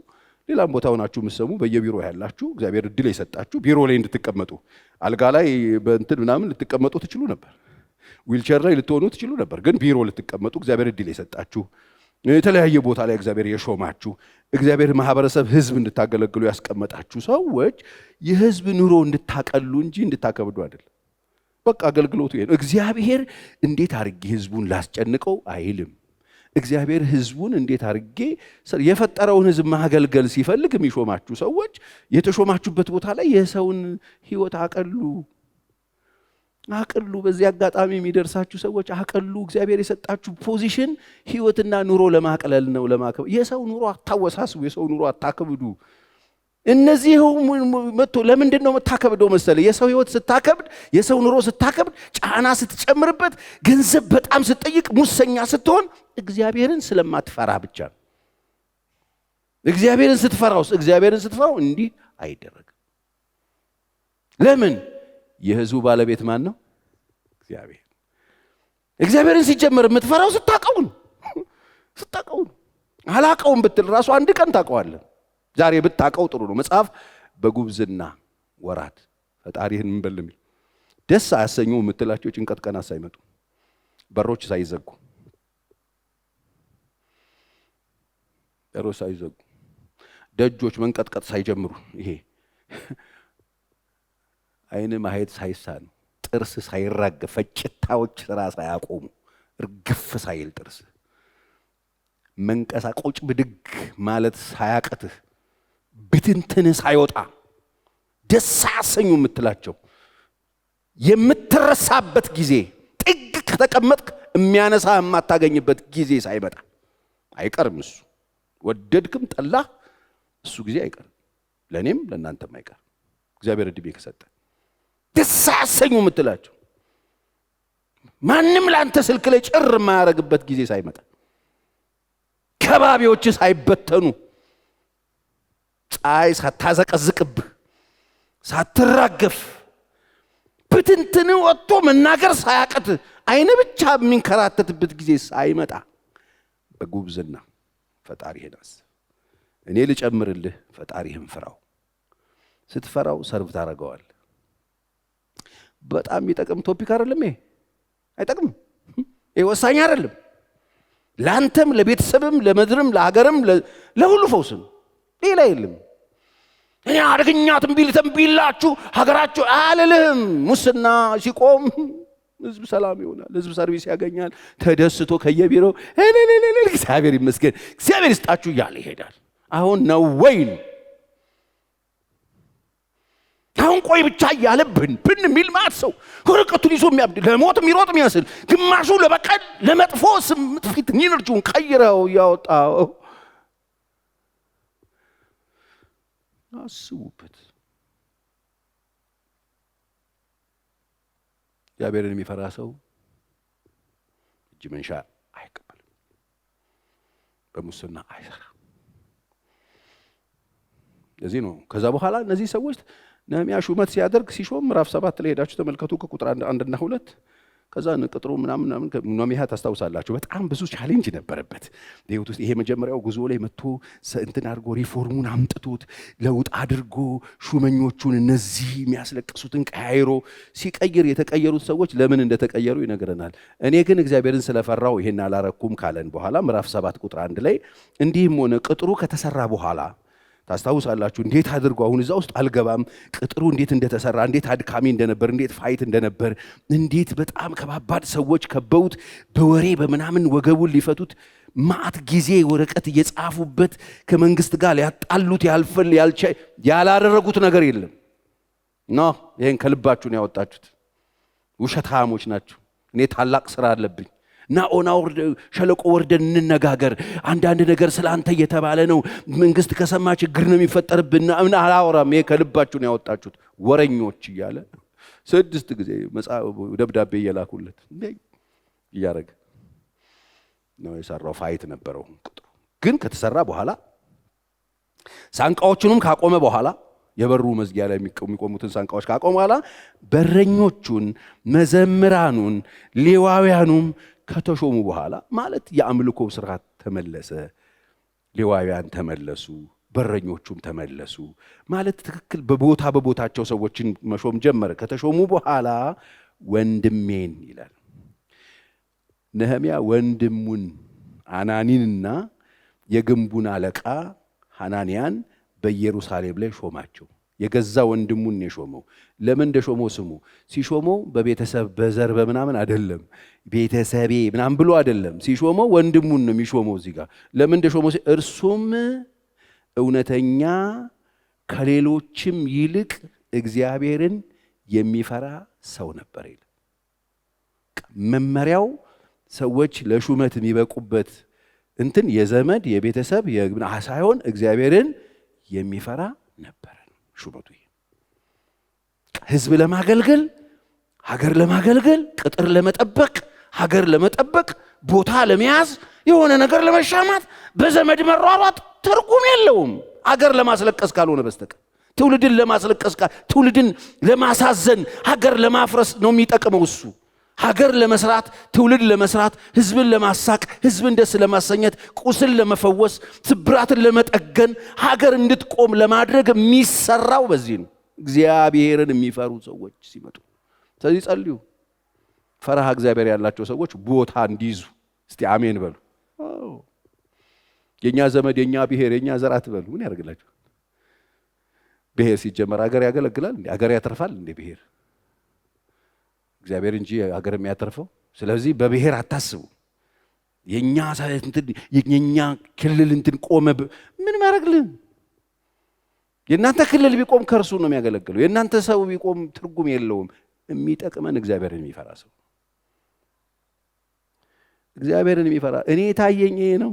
A: ሌላም ቦታ ሆናችሁ የምትሰሙ በየቢሮ ያላችሁ እግዚአብሔር እድል የሰጣችሁ ቢሮ ላይ እንድትቀመጡ አልጋ ላይ በእንትን ምናምን ልትቀመጡ ትችሉ ነበር። ዊልቸር ላይ ልትሆኑ ትችሉ ነበር። ግን ቢሮ ልትቀመጡ እግዚአብሔር እድል የሰጣችሁ የተለያየ ቦታ ላይ እግዚአብሔር የሾማችሁ እግዚአብሔር ማህበረሰብ ህዝብ እንድታገለግሉ ያስቀመጣችሁ ሰዎች የህዝብ ኑሮ እንድታቀሉ እንጂ እንድታከብዱ አይደለም። በቃ አገልግሎቱ ይሄ ነው። እግዚአብሔር እንዴት አድርጌ ህዝቡን ላስጨንቀው አይልም። እግዚአብሔር ህዝቡን እንዴት አድርጌ የፈጠረውን ህዝብ ማገልገል ሲፈልግ የሚሾማችሁ ሰዎች የተሾማችሁበት ቦታ ላይ የሰውን ህይወት አቀሉ። በዚህ አጋጣሚ የሚደርሳችሁ ሰዎች አቀሉ። እግዚአብሔር የሰጣችሁ ፖዚሽን ህይወትና ኑሮ ለማቅለል ነው፣ ለማከብ። የሰው ኑሮ አታወሳስቡ፣ የሰው ኑሮ አታከብዱ። እነዚህ መጥቶ ለምንድን ነው የምታከብደው መሰለ? የሰው ህይወት ስታከብድ፣ የሰው ኑሮ ስታከብድ፣ ጫና ስትጨምርበት፣ ገንዘብ በጣም ስትጠይቅ፣ ሙሰኛ ስትሆን እግዚአብሔርን ስለማትፈራ ብቻ ነው። እግዚአብሔርን ስትፈራው እንዲህ አይደረግም። ለምን? የህዝቡ ባለቤት ማን ነው? እግዚአብሔር። እግዚአብሔርን ሲጀመር የምትፈራው ስታቀው ነው። አላቀውም ብትል ራሱ አንድ ቀን ታቀዋለህ። ዛሬ ብታቀው ጥሩ ነው። መጽሐፍ በጉብዝና ወራት ፈጣሪህን እንበልም ደስ አያሰኙ የምትላቸው ጭንቀት ቀናት ሳይመጡ፣ በሮች ሳይዘጉ፣ ደጆች መንቀጥቀጥ ሳይጀምሩ፣ ይሄ አይን ማየት ሳይሳን፣ ጥርስ ሳይራገፍ፣ ፈጭታዎች ስራ ሳያቆሙ፣ እርግፍ ሳይል ጥርስ መንቀሳቆጭ ብድግ ማለት ሳያቀትህ፣ ብትንትን ሳይወጣ፣ ደስ አያሰኙ የምትላቸው የምትረሳበት ጊዜ፣ ጥግ ከተቀመጥክ የሚያነሳ የማታገኝበት ጊዜ ሳይመጣ አይቀርም። እሱ ወደድክም ጠላህ እሱ ጊዜ አይቀርም። ለኔም ለእናንተም አይቀርም። እግዚአብሔር እድሜ ከሰጠ ደስ አያሰኙ የምትላቸው ማንም ላንተ ስልክ ላይ ጭር የማያረግበት ጊዜ ሳይመጣ፣ ከባቢዎች ሳይበተኑ፣ ፀሐይ ሳታዘቀዝቅብህ፣ ሳትራገፍ፣ ብትንትን ወጥቶ መናገር ሳያቀት፣ አይነ ብቻ የሚንከራተትበት ጊዜ ሳይመጣ በጉብዝና ፈጣሪህን አስብ። እኔ ልጨምርልህ፣ ፈጣሪህን ፍራው። ስትፈራው ሰርቭ ታረገዋል። በጣም የሚጠቅም ቶፒክ አይደለም ይሄ? አይጠቅምም? ይሄ ወሳኝ አይደለም? ለአንተም፣ ለቤተሰብም፣ ለምድርም፣ ለሀገርም፣ ለሁሉ ፈውስ ነው። ሌላ የለም። እኔ አደገኛ ትንቢላችሁ ሀገራችሁ አልልህም። ሙስና ሲቆም ህዝብ ሰላም ይሆናል፣ ህዝብ ሰርቪስ ያገኛል፣ ተደስቶ ከየቢሮው እግዚአብሔር ይመስገን፣ እግዚአብሔር ይስጣችሁ እያለ ይሄዳል። አሁን ነው ወይን አሁን ቆይ ብቻ እያለብን የሚል ማለት ሰው ወረቀቱን ይዞ የሚያብድ ለሞት የሚሮጥ የሚመስል፣ ግማሹ ለበቀል ለመጥፎ ስሜት ፊት ኢነርጂውን ቀይረው ያወጣው። አስቡበት። እግዚአብሔርን የሚፈራ ሰው እጅ መንሻ አይቀበልም፣ በሙስና አይሰራም። ለዚህ ነው ከዛ በኋላ እነዚህ ሰዎች ነህምያ ሹመት ሲያደርግ ሲሾም ምዕራፍ 7 ላይ ሄዳችሁ ተመልከቱ ከቁጥር 1 እና 2። ከዛ ቅጥሩ ምናምን ነህምያ ታስታውሳላችሁ። በጣም ብዙ ቻሌንጅ ነበረበት በህይወት ውስጥ። ይሄ መጀመሪያው ጉዞ ላይ መጥቶ እንትን አድርጎ ሪፎርሙን አምጥቶት ለውጥ አድርጎ ሹመኞቹን እነዚህ የሚያስለቅሱትን ቀያይሮ ሲቀይር የተቀየሩት ሰዎች ለምን እንደተቀየሩ ይነግረናል። እኔ ግን እግዚአብሔርን ስለፈራው ይሄን አላረኩም ካለን በኋላ ምዕራፍ 7 ቁጥር 1 ላይ እንዲህም ሆነ ቅጥሩ ከተሰራ በኋላ ታስታውሳላችሁ። እንዴት አድርጎ አሁን እዛ ውስጥ አልገባም። ቅጥሩ እንዴት እንደተሰራ፣ እንዴት አድካሚ እንደነበር፣ እንዴት ፋይት እንደነበር፣ እንዴት በጣም ከባባድ ሰዎች ከበውት በወሬ በምናምን ወገቡን ሊፈቱት ማአት ጊዜ ወረቀት እየጻፉበት ከመንግስት ጋር ሊያጣሉት ያላደረጉት ነገር የለም። ይሄን ከልባችሁን ያወጣችሁት ውሸታሞች ናችሁ። እኔ ታላቅ ስራ አለብኝ እና ኦና ሸለቆ ወርደን እንነጋገር፣ አንዳንድ ነገር ስላንተ እየተባለ ነው፣ መንግስት ከሰማ ችግር ነው የሚፈጠርብና ምን አላወራም። ይሄ ከልባችሁን ያወጣችሁት ወረኞች እያለ 6 ጊዜ ደብዳቤ እየላኩለት እያረገ ነው የሰራው። ፋይት ነበረው። ግን ከተሰራ በኋላ ሳንቃዎቹንም ካቆመ በኋላ የበሩ መዝጊያ ላይ የሚቆሙትን ሳንቃዎች ካቆመ በኋላ በረኞቹን፣ መዘምራኑን፣ ሌዋውያኑም ከተሾሙ በኋላ ማለት የአምልኮ ስርዓት ተመለሰ። ሌዋውያን ተመለሱ፣ በረኞቹም ተመለሱ ማለት ትክክል በቦታቸው ሰዎችን መሾም ጀመረ። ከተሾሙ በኋላ ወንድሜን ይላል ነህምያ ወንድሙን አናኒንና የግንቡን አለቃ ሐናንያን በኢየሩሳሌም ላይ ሾማቸው። የገዛ ወንድሙን የሾመው። ለምን እንደሾመው ስሙ። ሲሾመው በቤተሰብ በዘር በምናምን አይደለም፣ ቤተሰቤ ምናምን ብሎ አይደለም። ሲሾመው ወንድሙን ነው የሚሾመው። እዚህ ጋር ለምን እንደሾመው እርሱም እውነተኛ ከሌሎችም ይልቅ እግዚአብሔርን የሚፈራ ሰው ነበር ይላል። መመሪያው ሰዎች ለሹመት የሚበቁበት እንትን የዘመድ የቤተሰብ ሳይሆን እግዚአብሔርን የሚፈራ ነበር ሹመቱ። ህዝብ ለማገልገል፣ ሀገር ለማገልገል፣ ቅጥር ለመጠበቅ፣ ሀገር ለመጠበቅ፣ ቦታ ለመያዝ፣ የሆነ ነገር ለመሻማት በዘመድ መሯሯጥ ትርጉም የለውም ሀገር ለማስለቀስ ካልሆነ በስተቀር። ትውልድን ለማስለቀስ ትውልድን ለማሳዘን፣ ሀገር ለማፍረስ ነው የሚጠቅመው እሱ። ሀገር ለመስራት፣ ትውልድ ለመስራት፣ ህዝብን ለማሳቅ፣ ህዝብን ደስ ለማሰኘት፣ ቁስል ለመፈወስ፣ ስብራትን ለመጠገን፣ ሀገር እንድትቆም ለማድረግ የሚሰራው በዚህ ነው። እግዚአብሔርን የሚፈሩ ሰዎች ሲመጡ ስለዚህ ጸልዩ። ፈራሃ እግዚአብሔር ያላቸው ሰዎች ቦታ እንዲይዙ እስቲ አሜን በሉ። የኛ ዘመድ፣ የኛ ብሔር፣ የኛ ዘር አትበሉ። ምን ያደርግላችሁ? ብሔር ሲጀመር ሀገር ያገለግላል እንዴ? ሀገር ያተርፋል እንዴ ብሔር? እግዚአብሔር እንጂ ሀገር የሚያተርፈው። ስለዚህ በብሔር አታስቡ። የኛ ክልል እንትን ቆመ ምን ማድረግልን? የእናንተ ክልል ቢቆም ከእርሱ ነው የሚያገለግለው። የእናንተ ሰው ቢቆም ትርጉም የለውም። የሚጠቅመን እግዚአብሔርን የሚፈራ ሰው፣ እግዚአብሔርን የሚፈራ እኔ ታየኝ ነው።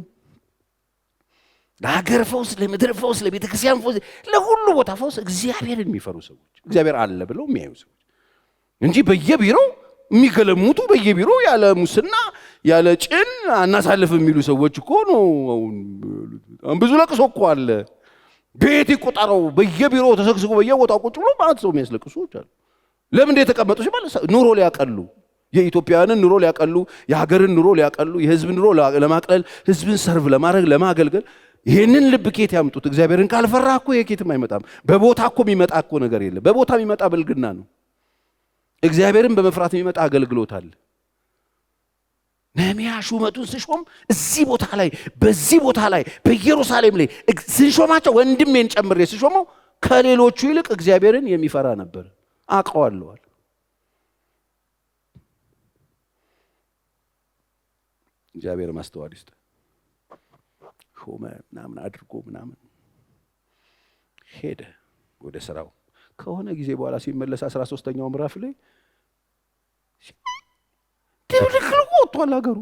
A: ለሀገር ፈውስ፣ ለምድር ፈውስ፣ ለቤተ ክርስቲያን ፈውስ፣ ለሁሉ ቦታ ፈውስ እግዚአብሔርን የሚፈሩ ሰዎች፣ እግዚአብሔር አለ ብለው የሚያዩ ሰዎች እንጂ በየቢሮው የሚገለሙቱ በየቢሮው ያለ ሙስና ያለ ጭን አናሳልፍ የሚሉ ሰዎች እኮ ነው። ብዙ ለቅሶ እኮ አለ። ቤት ይቆጠረው በየቢሮው ተሰግስጎ በየቦታው ቁጭ ብሎ ማለት ሰው የሚያስለቅሱ ሰዎች አሉ። ለምን እንደተቀመጡ ሲባል ኑሮ ሊያቀሉ፣ የኢትዮጵያውያንን ኑሮ ሊያቀሉ፣ የሀገርን ኑሮ ሊያቀሉ፣ የህዝብን ኑሮ ለማቅለል፣ ህዝብን ሰርቭ ለማድረግ ለማገልገል ይሄንን ልብ ኬት ያምጡት? እግዚአብሔርን ካልፈራ እኮ የኬትም አይመጣም። በቦታ እኮ የሚመጣ እኮ ነገር የለም። በቦታ የሚመጣ ብልግና ነው። እግዚአብሔርን በመፍራት የሚመጣ አገልግሎት አለ። ነህምያ ሹመቱን ሲሾም እዚህ ቦታ ላይ በዚህ ቦታ ላይ በኢየሩሳሌም ላይ ሲሾማቸው ወንድሜን ጨምሬ ሲሾመው ከሌሎቹ ይልቅ እግዚአብሔርን የሚፈራ ነበር። አውቀዋለዋል። እግዚአብሔር ማስተዋል ይስጥ። ሾመ ምናምን አድርጎ ምናምን ሄደ ወደ ስራው። ከሆነ ጊዜ በኋላ ሲመለስ 13ኛው ምዕራፍ ላይ ድብልቅልቁ ወጥቷል ሀገሩ።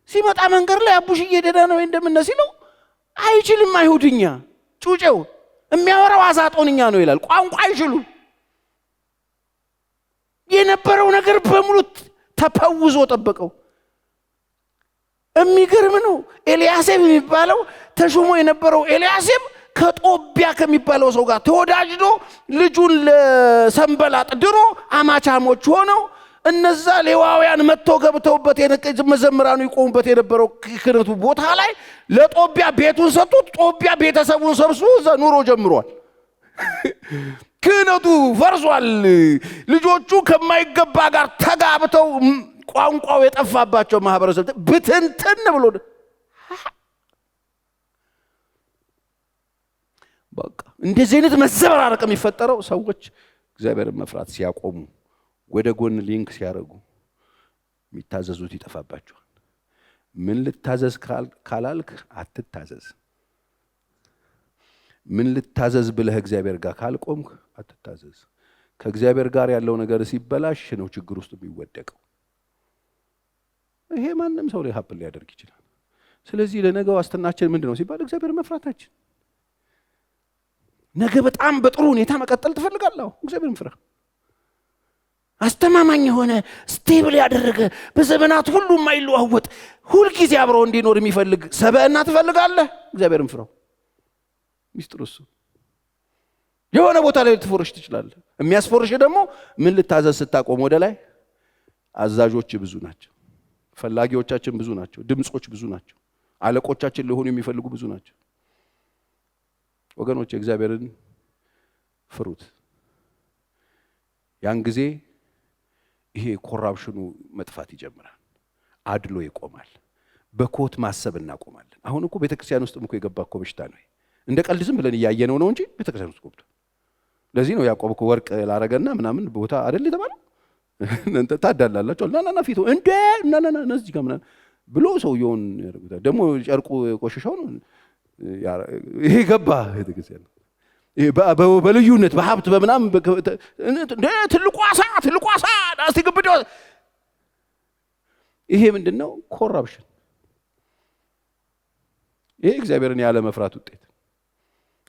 A: ሲመጣ መንገድ ላይ አቡሽዬ ደህና ነው እንደምን ሲለው አይችልም። አይሁድኛ ጩጬው የሚያወራው አዛጦንኛ ነው ይላል። ቋንቋ አይችሉም። የነበረው ነገር በሙሉ ተፈውዞ ጠበቀው። የሚገርም ነው። ኤልያሴብ የሚባለው ተሾሞ የነበረው ኤልያሴብ ከጦቢያ ከሚባለው ሰው ጋር ተወዳጅዶ ልጁን ለሰንበላጥ ድሮ አማቻሞች ሆነው እነዛ ሌዋውያን መጥተው ገብተውበት መዘምራኑ ይቆሙበት የነበረው ክህነቱ ቦታ ላይ ለጦቢያ ቤቱን ሰጡት። ጦቢያ ቤተሰቡን ሰብስቦ እዛ ኑሮ ጀምሯል። ክህነቱ ፈርሷል። ልጆቹ ከማይገባ ጋር ተጋብተው ቋንቋው የጠፋባቸው ማህበረሰብ ብትንትን ብሎ በቃ እንደዚህ አይነት መዘበራረቅ የሚፈጠረው ሰዎች እግዚአብሔርን መፍራት ሲያቆሙ፣ ወደ ጎን ሊንክ ሲያደርጉ የሚታዘዙት ይጠፋባቸዋል። ምን ልታዘዝ ካላልክ አትታዘዝ። ምን ልታዘዝ ብለህ እግዚአብሔር ጋር ካልቆምክ አትታዘዝ። ከእግዚአብሔር ጋር ያለው ነገር ሲበላሽ ነው ችግር ውስጥ የሚወደቀው። ይሄ ማንም ሰው ላይ ሀፕል ሊያደርግ ይችላል። ስለዚህ ለነገ ዋስትናችን ምንድን ነው ሲባል እግዚአብሔር መፍራታችን። ነገ በጣም በጥሩ ሁኔታ መቀጠል ትፈልጋለህ? እግዚአብሔርን ፍራ። አስተማማኝ የሆነ ስቴብል ያደረገ በዘመናት ሁሉ የማይለዋወጥ ሁልጊዜ አብረው እንዲኖር የሚፈልግ ሰብዕና ትፈልጋለህ? እግዚአብሔርን ፍራው። ሚስጥሩ እሱ። የሆነ ቦታ ላይ ልትፎርሽ ትችላለህ። የሚያስፎርሽ ደግሞ ምን ልታዘዝ ስታቆም ወደ ላይ አዛዦች ብዙ ናቸው። ፈላጊዎቻችን ብዙ ናቸው። ድምጾች ብዙ ናቸው። አለቆቻችን ሊሆኑ የሚፈልጉ ብዙ ናቸው። ወገኖች እግዚአብሔርን ፍሩት። ያን ጊዜ ይሄ ኮራፕሽኑ መጥፋት ይጀምራል። አድሎ ይቆማል። በኮት ማሰብ እናቆማለን። አሁን እኮ ቤተክርስቲያን ውስጥም እኮ የገባ እኮ በሽታ ነው። እንደ ቀልድ ዝም ብለን እያየነው ነው እንጂ ቤተክርስቲያን ውስጥ ገብቶ ለዚህ ነው ያዕቆብ እኮ ወርቅ ላረገና ምናምን ቦታ አይደል የተባለው። ታዳላላችሁ ናና ፊቱ እንደ ናና እዚህ ጋር ምናምን ብሎ ሰውየውን ያደርጉታል። ደግሞ ጨርቁ ቆሽሻው ነው ይሄ ገባ ቤተክርስቲያን በልዩነት በሀብት በምናምን ትልቁ አሳ ዳስቲ ግብዶ ይሄ ምንድነው? ኮራፕሽን። ይሄ እግዚአብሔርን ያለ መፍራት ውጤት።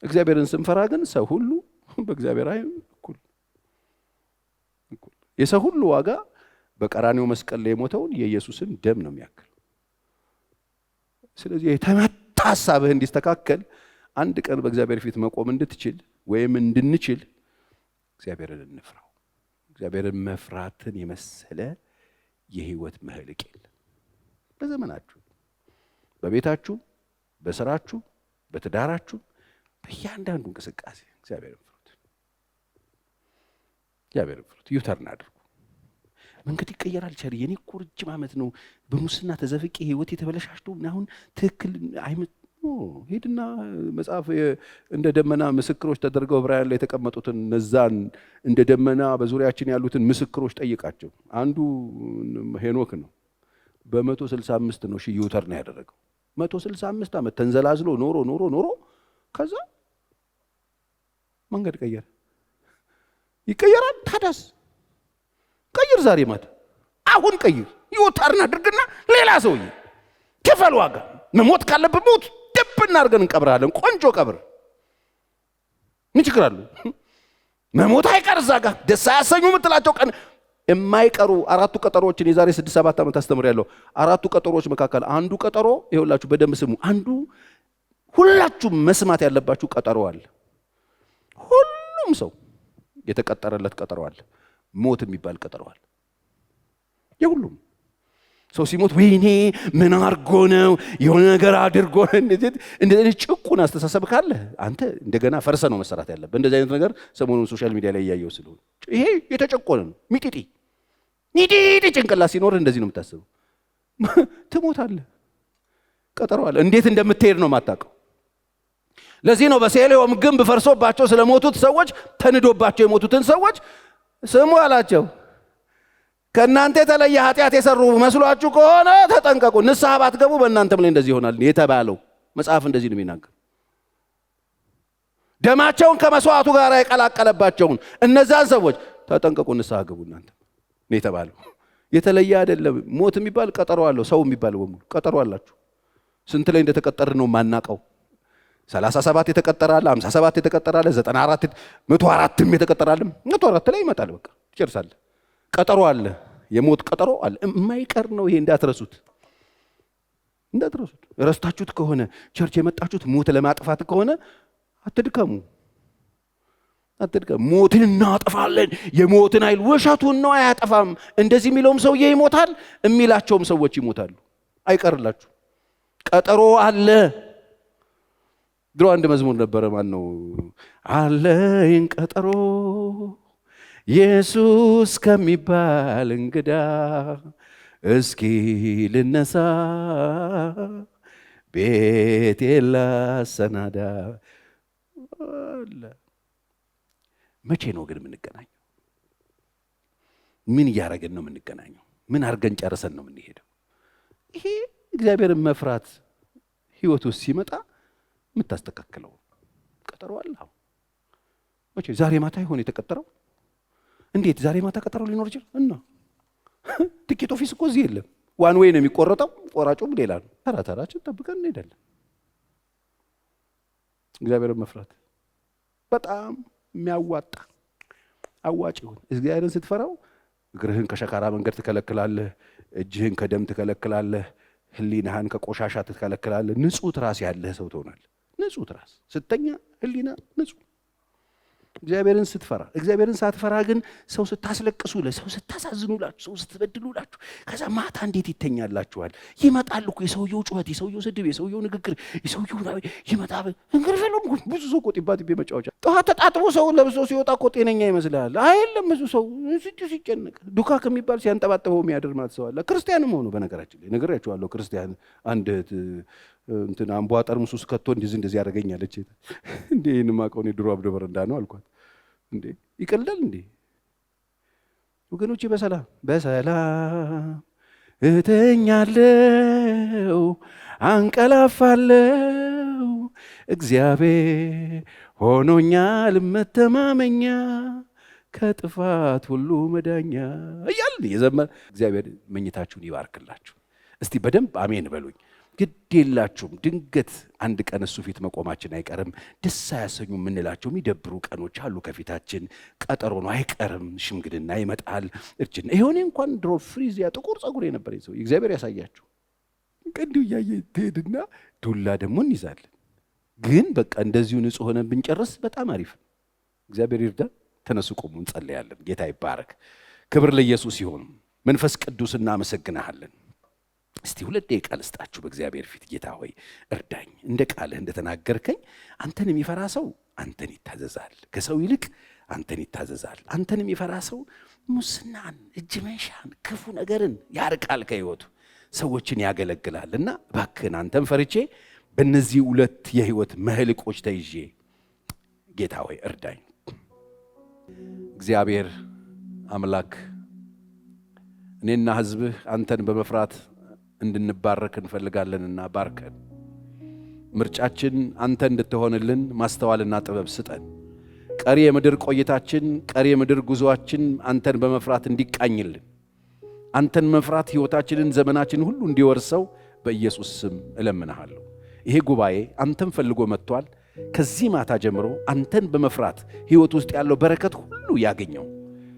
A: እግዚአብሔርን ስንፈራ ግን ሰው ሁሉ በእግዚአብሔር አይን እኩል የሰው ሁሉ ዋጋ በቀራንዮ መስቀል ላይ የሞተውን የኢየሱስን ደም ነው የሚያክል። ስለዚህ የተመታ ሐሳብህ እንዲስተካከል አንድ ቀን በእግዚአብሔር ፊት መቆም እንድትችል ወይም እንድንችል እግዚአብሔርን እንፍራው። እግዚአብሔርን መፍራትን የመሰለ የህይወት መህልቅ የለም። በዘመናችሁ፣ በቤታችሁ፣ በስራችሁ፣ በትዳራችሁ፣ በእያንዳንዱ እንቅስቃሴ እግዚአብሔርን ፍሩት። እግዚአብሔርን ፍሩት። ዩተርን አድርጉ። መንገድ ይቀየራል። ቸርዬ እኔ እኮ ረጅም ዓመት ነው በሙስና ተዘፍቄ ህይወት የተበለሻሽቶ አሁን ትክክል አይመት ሄድና መጽሐፍ እንደ ደመና ምስክሮች ተደርገው ዕብራውያን ላይ የተቀመጡትን እነዛን እንደ ደመና በዙሪያችን ያሉትን ምስክሮች ጠይቃቸው። አንዱ ሄኖክ ነው። በ165 ነው ዩተር ነው ያደረገው። 165 ዓመት ተንዘላዝሎ ኖሮ ከዛ መንገድ ቀየረ። ይቀየራል። ታዳስ ቀይር፣ ዛሬ ማታ አሁን ቀይር። ዩተርን አድርግና ሌላ ሰውዬ ክፈል ዋጋ። መሞት ካለብህ ሞት፣ ደብና አድርገን እንቀብራለን። ቆንጆ ቀብር። ምን ችግር አለው? መሞት አይቀር። እዛ ጋር ደስ አያሰኙ የምትላቸው ቀን የማይቀሩ 4 ቀጠሮዎችን የዛሬ 6-7 ዓመት አስተምሬያለሁ። 4 ቀጠሮዎች መካከል አንዱ ቀጠሮ ይኸውላችሁ፣ በደንብ ስሙ። አንዱ ሁላችሁም መስማት ያለባችሁ ቀጠሮ አለ። ሁሉም ሰው የተቀጠረለት ቀጠሮ አለ። ሞት የሚባል ቀጠሮ አለ። የሁሉም ሰው ሲሞት ወይኔ ምን አድርጎ ነው የሆነ ነገር አድርጎ እንደዚህ ጭቁን አስተሳሰብ ካለ አንተ እንደገና ፈርሰ ነው መሰራት ያለበት። እንደዚህ አይነት ነገር ሰሞኑን ሶሻል ሚዲያ ላይ ያያየው ስለሆነ ይሄ የተጨቆነ ነው። ሚጢጢ ጭንቅላት ሲኖር እንደዚህ ነው የምታስበው። ትሞታለህ። ቀጠሮ አለ። እንዴት እንደምትሄድ ነው የማታውቀው። ለዚህ ነው በሴሌም ግንብ ፈርሶባቸው ስለሞቱት ሰዎች ተንዶባቸው የሞቱትን ሰዎች ስሙ አላቸው። ከእናንተ የተለየ ኃጢአት የሰሩ መስሏችሁ ከሆነ ተጠንቀቁ፣ ንስሐ ባትገቡ በእናንተም ላይ እንደዚህ ይሆናል የተባለው መጽሐፍ እንደዚህ ነው የሚናገር። ደማቸውን ከመስዋዕቱ ጋር የቀላቀለባቸውን እነዛን ሰዎች ተጠንቀቁ፣ ንስሐ ግቡ እናንተ ነው የተባለው። የተለየ አይደለም። ሞት የሚባል ቀጠሮ አለው። ሰው የሚባል በሙሉ ቀጠሮ አላችሁ። ስንት ላይ እንደተቀጠርን ነው ማናቀው። 37 የተቀጠራለ፣ 57 የተቀጠራለ፣ 94 104ም የተቀጠራለ። 104 ላይ ይመጣል። በቃ ይጨርሳል። ቀጠሮ አለ። የሞት ቀጠሮ አለ። የማይቀር ነው። ይሄ እንዳትረሱት። ረስታችሁት ከሆነ ቸርች የመጣችሁት ሞት ለማጥፋት ከሆነ አትድከሙ። ሞትን እናጠፋለን፣ የሞትን ኃይል ውሸቱን ነው፣ አያጠፋም። እንደዚህ የሚለውም ሰውዬ ይሞታል፣ የሚላቸውም ሰዎች ይሞታሉ። አይቀርላችሁ። ቀጠሮ አለ። ድሮ አንድ መዝሙር ነበረ። ማን ነው? አለኝ ቀጠሮ ኢየሱስ ከሚባል እንግዳ እስኪ ልነሳ ቤቴ ላሰናዳ። መቼ ነው ግን የምንገናኘው? ምን እያደረግን ነው የምንገናኘው? ምን አድርገን ጨርሰን ነው የምንሄደው? ይሄ እግዚአብሔርን መፍራት ህይወት ውስጥ ሲመጣ የምታስተካክለው ቀጠሮ አለ። መቼ? ዛሬ ማታ ይሆን የተቀጠረው? እንዴት ዛሬ ማታ ቀጠሮ ሊኖር ይችላል? እና ትኬት ኦፊስ እኮ እዚህ የለም። ዋን ዌይ ነው የሚቆረጠው። ቆራጩም ሌላ ነው። ተራችን ጠብቀን እንሄዳለን። እግዚአብሔርን መፍራት በጣም የሚያዋጣ አዋጭ ይሁን። እግዚአብሔርን ስትፈራው እግርህን ከሸካራ መንገድ ትከለክላለህ፣ እጅህን ከደም ትከለክላለህ፣ ህሊናህን ከቆሻሻ ትከለክላለህ። ንጹህ ትራስ ያለህ ሰው ትሆናለህ። ንጹህ ትራስ ስተኛ ህሊና ንጹህ እግዚአብሔርን ስትፈራ። እግዚአብሔርን ሳትፈራ ግን ሰው ስታስለቅሱ፣ ለሰው ስታሳዝኑላችሁ፣ ሰው ስትበድሉላችሁ ከዛ ማታ እንዴት ይተኛላችኋል? ይመጣል እኮ የሰውየው ጩኸት፣ የሰውየው ስድብ፣ የሰውየው ንግግር፣ የሰውየው ይመጣል። እንግዲህ ብዙ ሰው እኮ ጢባ ጢቤ መጫወቻ። ጠዋት ተጣጥቦ ሰው ለብሶ ሲወጣ እኮ ጤነኛ ይመስላል። አይደለም። ብዙ ሰው ሲጨነቅ ዱካ ከሚባል ሲያንጠባጥበው የሚያድር ማለት ሰው አለ። ክርስቲያንም ሆኖ በነገራችን ላይ ነግሬያችኋለሁ። ክርስቲያን አንድ እንትን አምቧ ጠርሙስ ውስጥ ከቶ እንደዚህ ያደርገኛለች። እንዴ ይህን ማቀው እኔ ድሮ አብደ በረንዳ ነው አልኳት። እንዴ ይቀልዳል እንዴ ወገኖቼ? በሰላም እተኛለው አንቀላፋለው፣ እግዚአብሔር ሆኖኛል መተማመኛ፣ ከጥፋት ሁሉ መዳኛ እያልን የዘመር እግዚአብሔር መኝታችሁን ይባርክላችሁ። እስቲ በደንብ አሜን በሉኝ። ግድ የላችሁም። ድንገት አንድ ቀን እሱ ፊት መቆማችን አይቀርም። ደስ አያሰኙ የምንላቸው የሚደብሩ ቀኖች አሉ ከፊታችን። ቀጠሮ ነው አይቀርም። ሽምግልና ይመጣል። እርጅና ይሆኔ እንኳን ድሮ ፍሪዝ ያ ጥቁር ጸጉር የነበረኝ ሰው እግዚአብሔር ያሳያችሁ። እንዲሁ እያየ ትሄድና ዱላ ደግሞ እንይዛለን። ግን በቃ እንደዚሁ ንጹህ ሆነን ብንጨርስ በጣም አሪፍ። እግዚአብሔር ይርዳ። ተነሱ፣ ቁሙ፣ እንጸልያለን። ጌታ ይባረክ። ክብር ለኢየሱስ ይሁን። መንፈስ ቅዱስ እናመሰግናለን። እስቲ 2 ደቂቃ ልስጣችሁ በእግዚአብሔር ፊት። ጌታ ሆይ እርዳኝ። እንደ ቃልህ እንደተናገርከኝ አንተን የሚፈራ ሰው አንተን ይታዘዛል፣ ከሰው ይልቅ አንተን ይታዘዛል። አንተን የሚፈራ ሰው ሙስናን፣ እጅ መንሻን፣ ክፉ ነገርን ያርቃል ከህይወቱ፣ ሰዎችን ያገለግላል። እና እባክህን አንተን ፈርቼ በእነዚህ 2 የህይወት መህልቆች ተይዤ ጌታ ሆይ እርዳኝ። እግዚአብሔር አምላክ እኔና ህዝብህ አንተን በመፍራት እንድንባረክ እንፈልጋለንና ባርከን። ምርጫችን አንተ እንድትሆንልን ማስተዋልና ጥበብ ስጠን። ቀሪ የምድር ቆይታችን፣ ቀሪ የምድር ጉዞአችን አንተን በመፍራት እንዲቃኝልን፣ አንተን መፍራት ህይወታችንን፣ ዘመናችን ሁሉ እንዲወርሰው በኢየሱስ ስም እለምንሃለሁ። ይሄ ጉባኤ አንተን ፈልጎ መጥቷል። ከዚህ ማታ ጀምሮ አንተን በመፍራት ህይወት ውስጥ ያለው በረከት ሁሉ ያገኘው።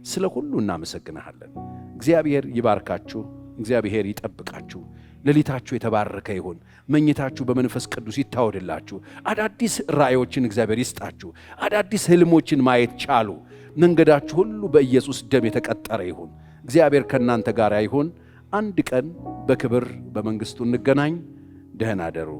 A: ስለ ሁሉ እናመሰግናለን። እግዚአብሔር ይባርካችሁ። እግዚአብሔር ይጠብቃችሁ። ሌሊታችሁ የተባረከ ይሁን። መኝታችሁ በመንፈስ ቅዱስ ይታወድላችሁ። አዳዲስ ራእዮችን እግዚአብሔር ይስጣችሁ። አዳዲስ ህልሞችን ማየት ቻሉ። መንገዳችሁ ሁሉ በኢየሱስ ደም የተቀጠረ ይሁን። እግዚአብሔር ከእናንተ ጋር ይሁን። አንድ ቀን በክብር በመንግስቱ እንገናኝ። ደህና አደሩ።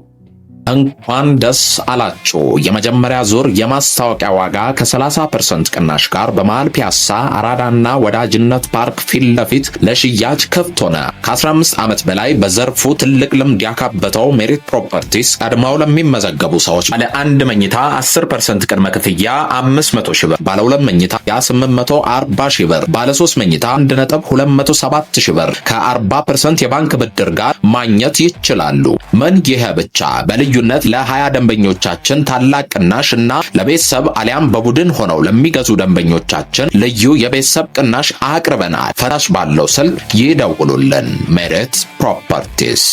B: እንኳን ደስ አላችሁ። የመጀመሪያ ዙር የማስታወቂያ ዋጋ ከ30% ቅናሽ ጋር በመሃል ፒያሳ አራዳና ወዳጅነት ፓርክ ፊት ለፊት ለሽያጭ ክፍት ሆነ። ከ15 ዓመት በላይ በዘርፉ ትልቅ ልምድ ያካበተው ሜሪት ፕሮፐርቲስ ቀድመው ለሚመዘገቡ ሰዎች ባለ 1 መኝታ 10% ቅድመ ክፍያ 500 ሺህ ብር፣ ባለ 2 መኝታ 840 ሺህ ብር፣ ባለ 3 መኝታ 1.207 ሺህ ብር ከ40% የባንክ ብድር ጋር ማግኘት ይችላሉ። ምን ይሄ ብቻ! በልዩነት ለ20 ደንበኞቻችን ታላቅ ቅናሽ እና ለቤተሰብ አሊያም በቡድን ሆነው ለሚገዙ ደንበኞቻችን ልዩ የቤተሰብ ቅናሽ አቅርበናል። ፈራሽ ባለው ስልክ ይደውሉልን። ሜሪት ፕሮፐርቲስ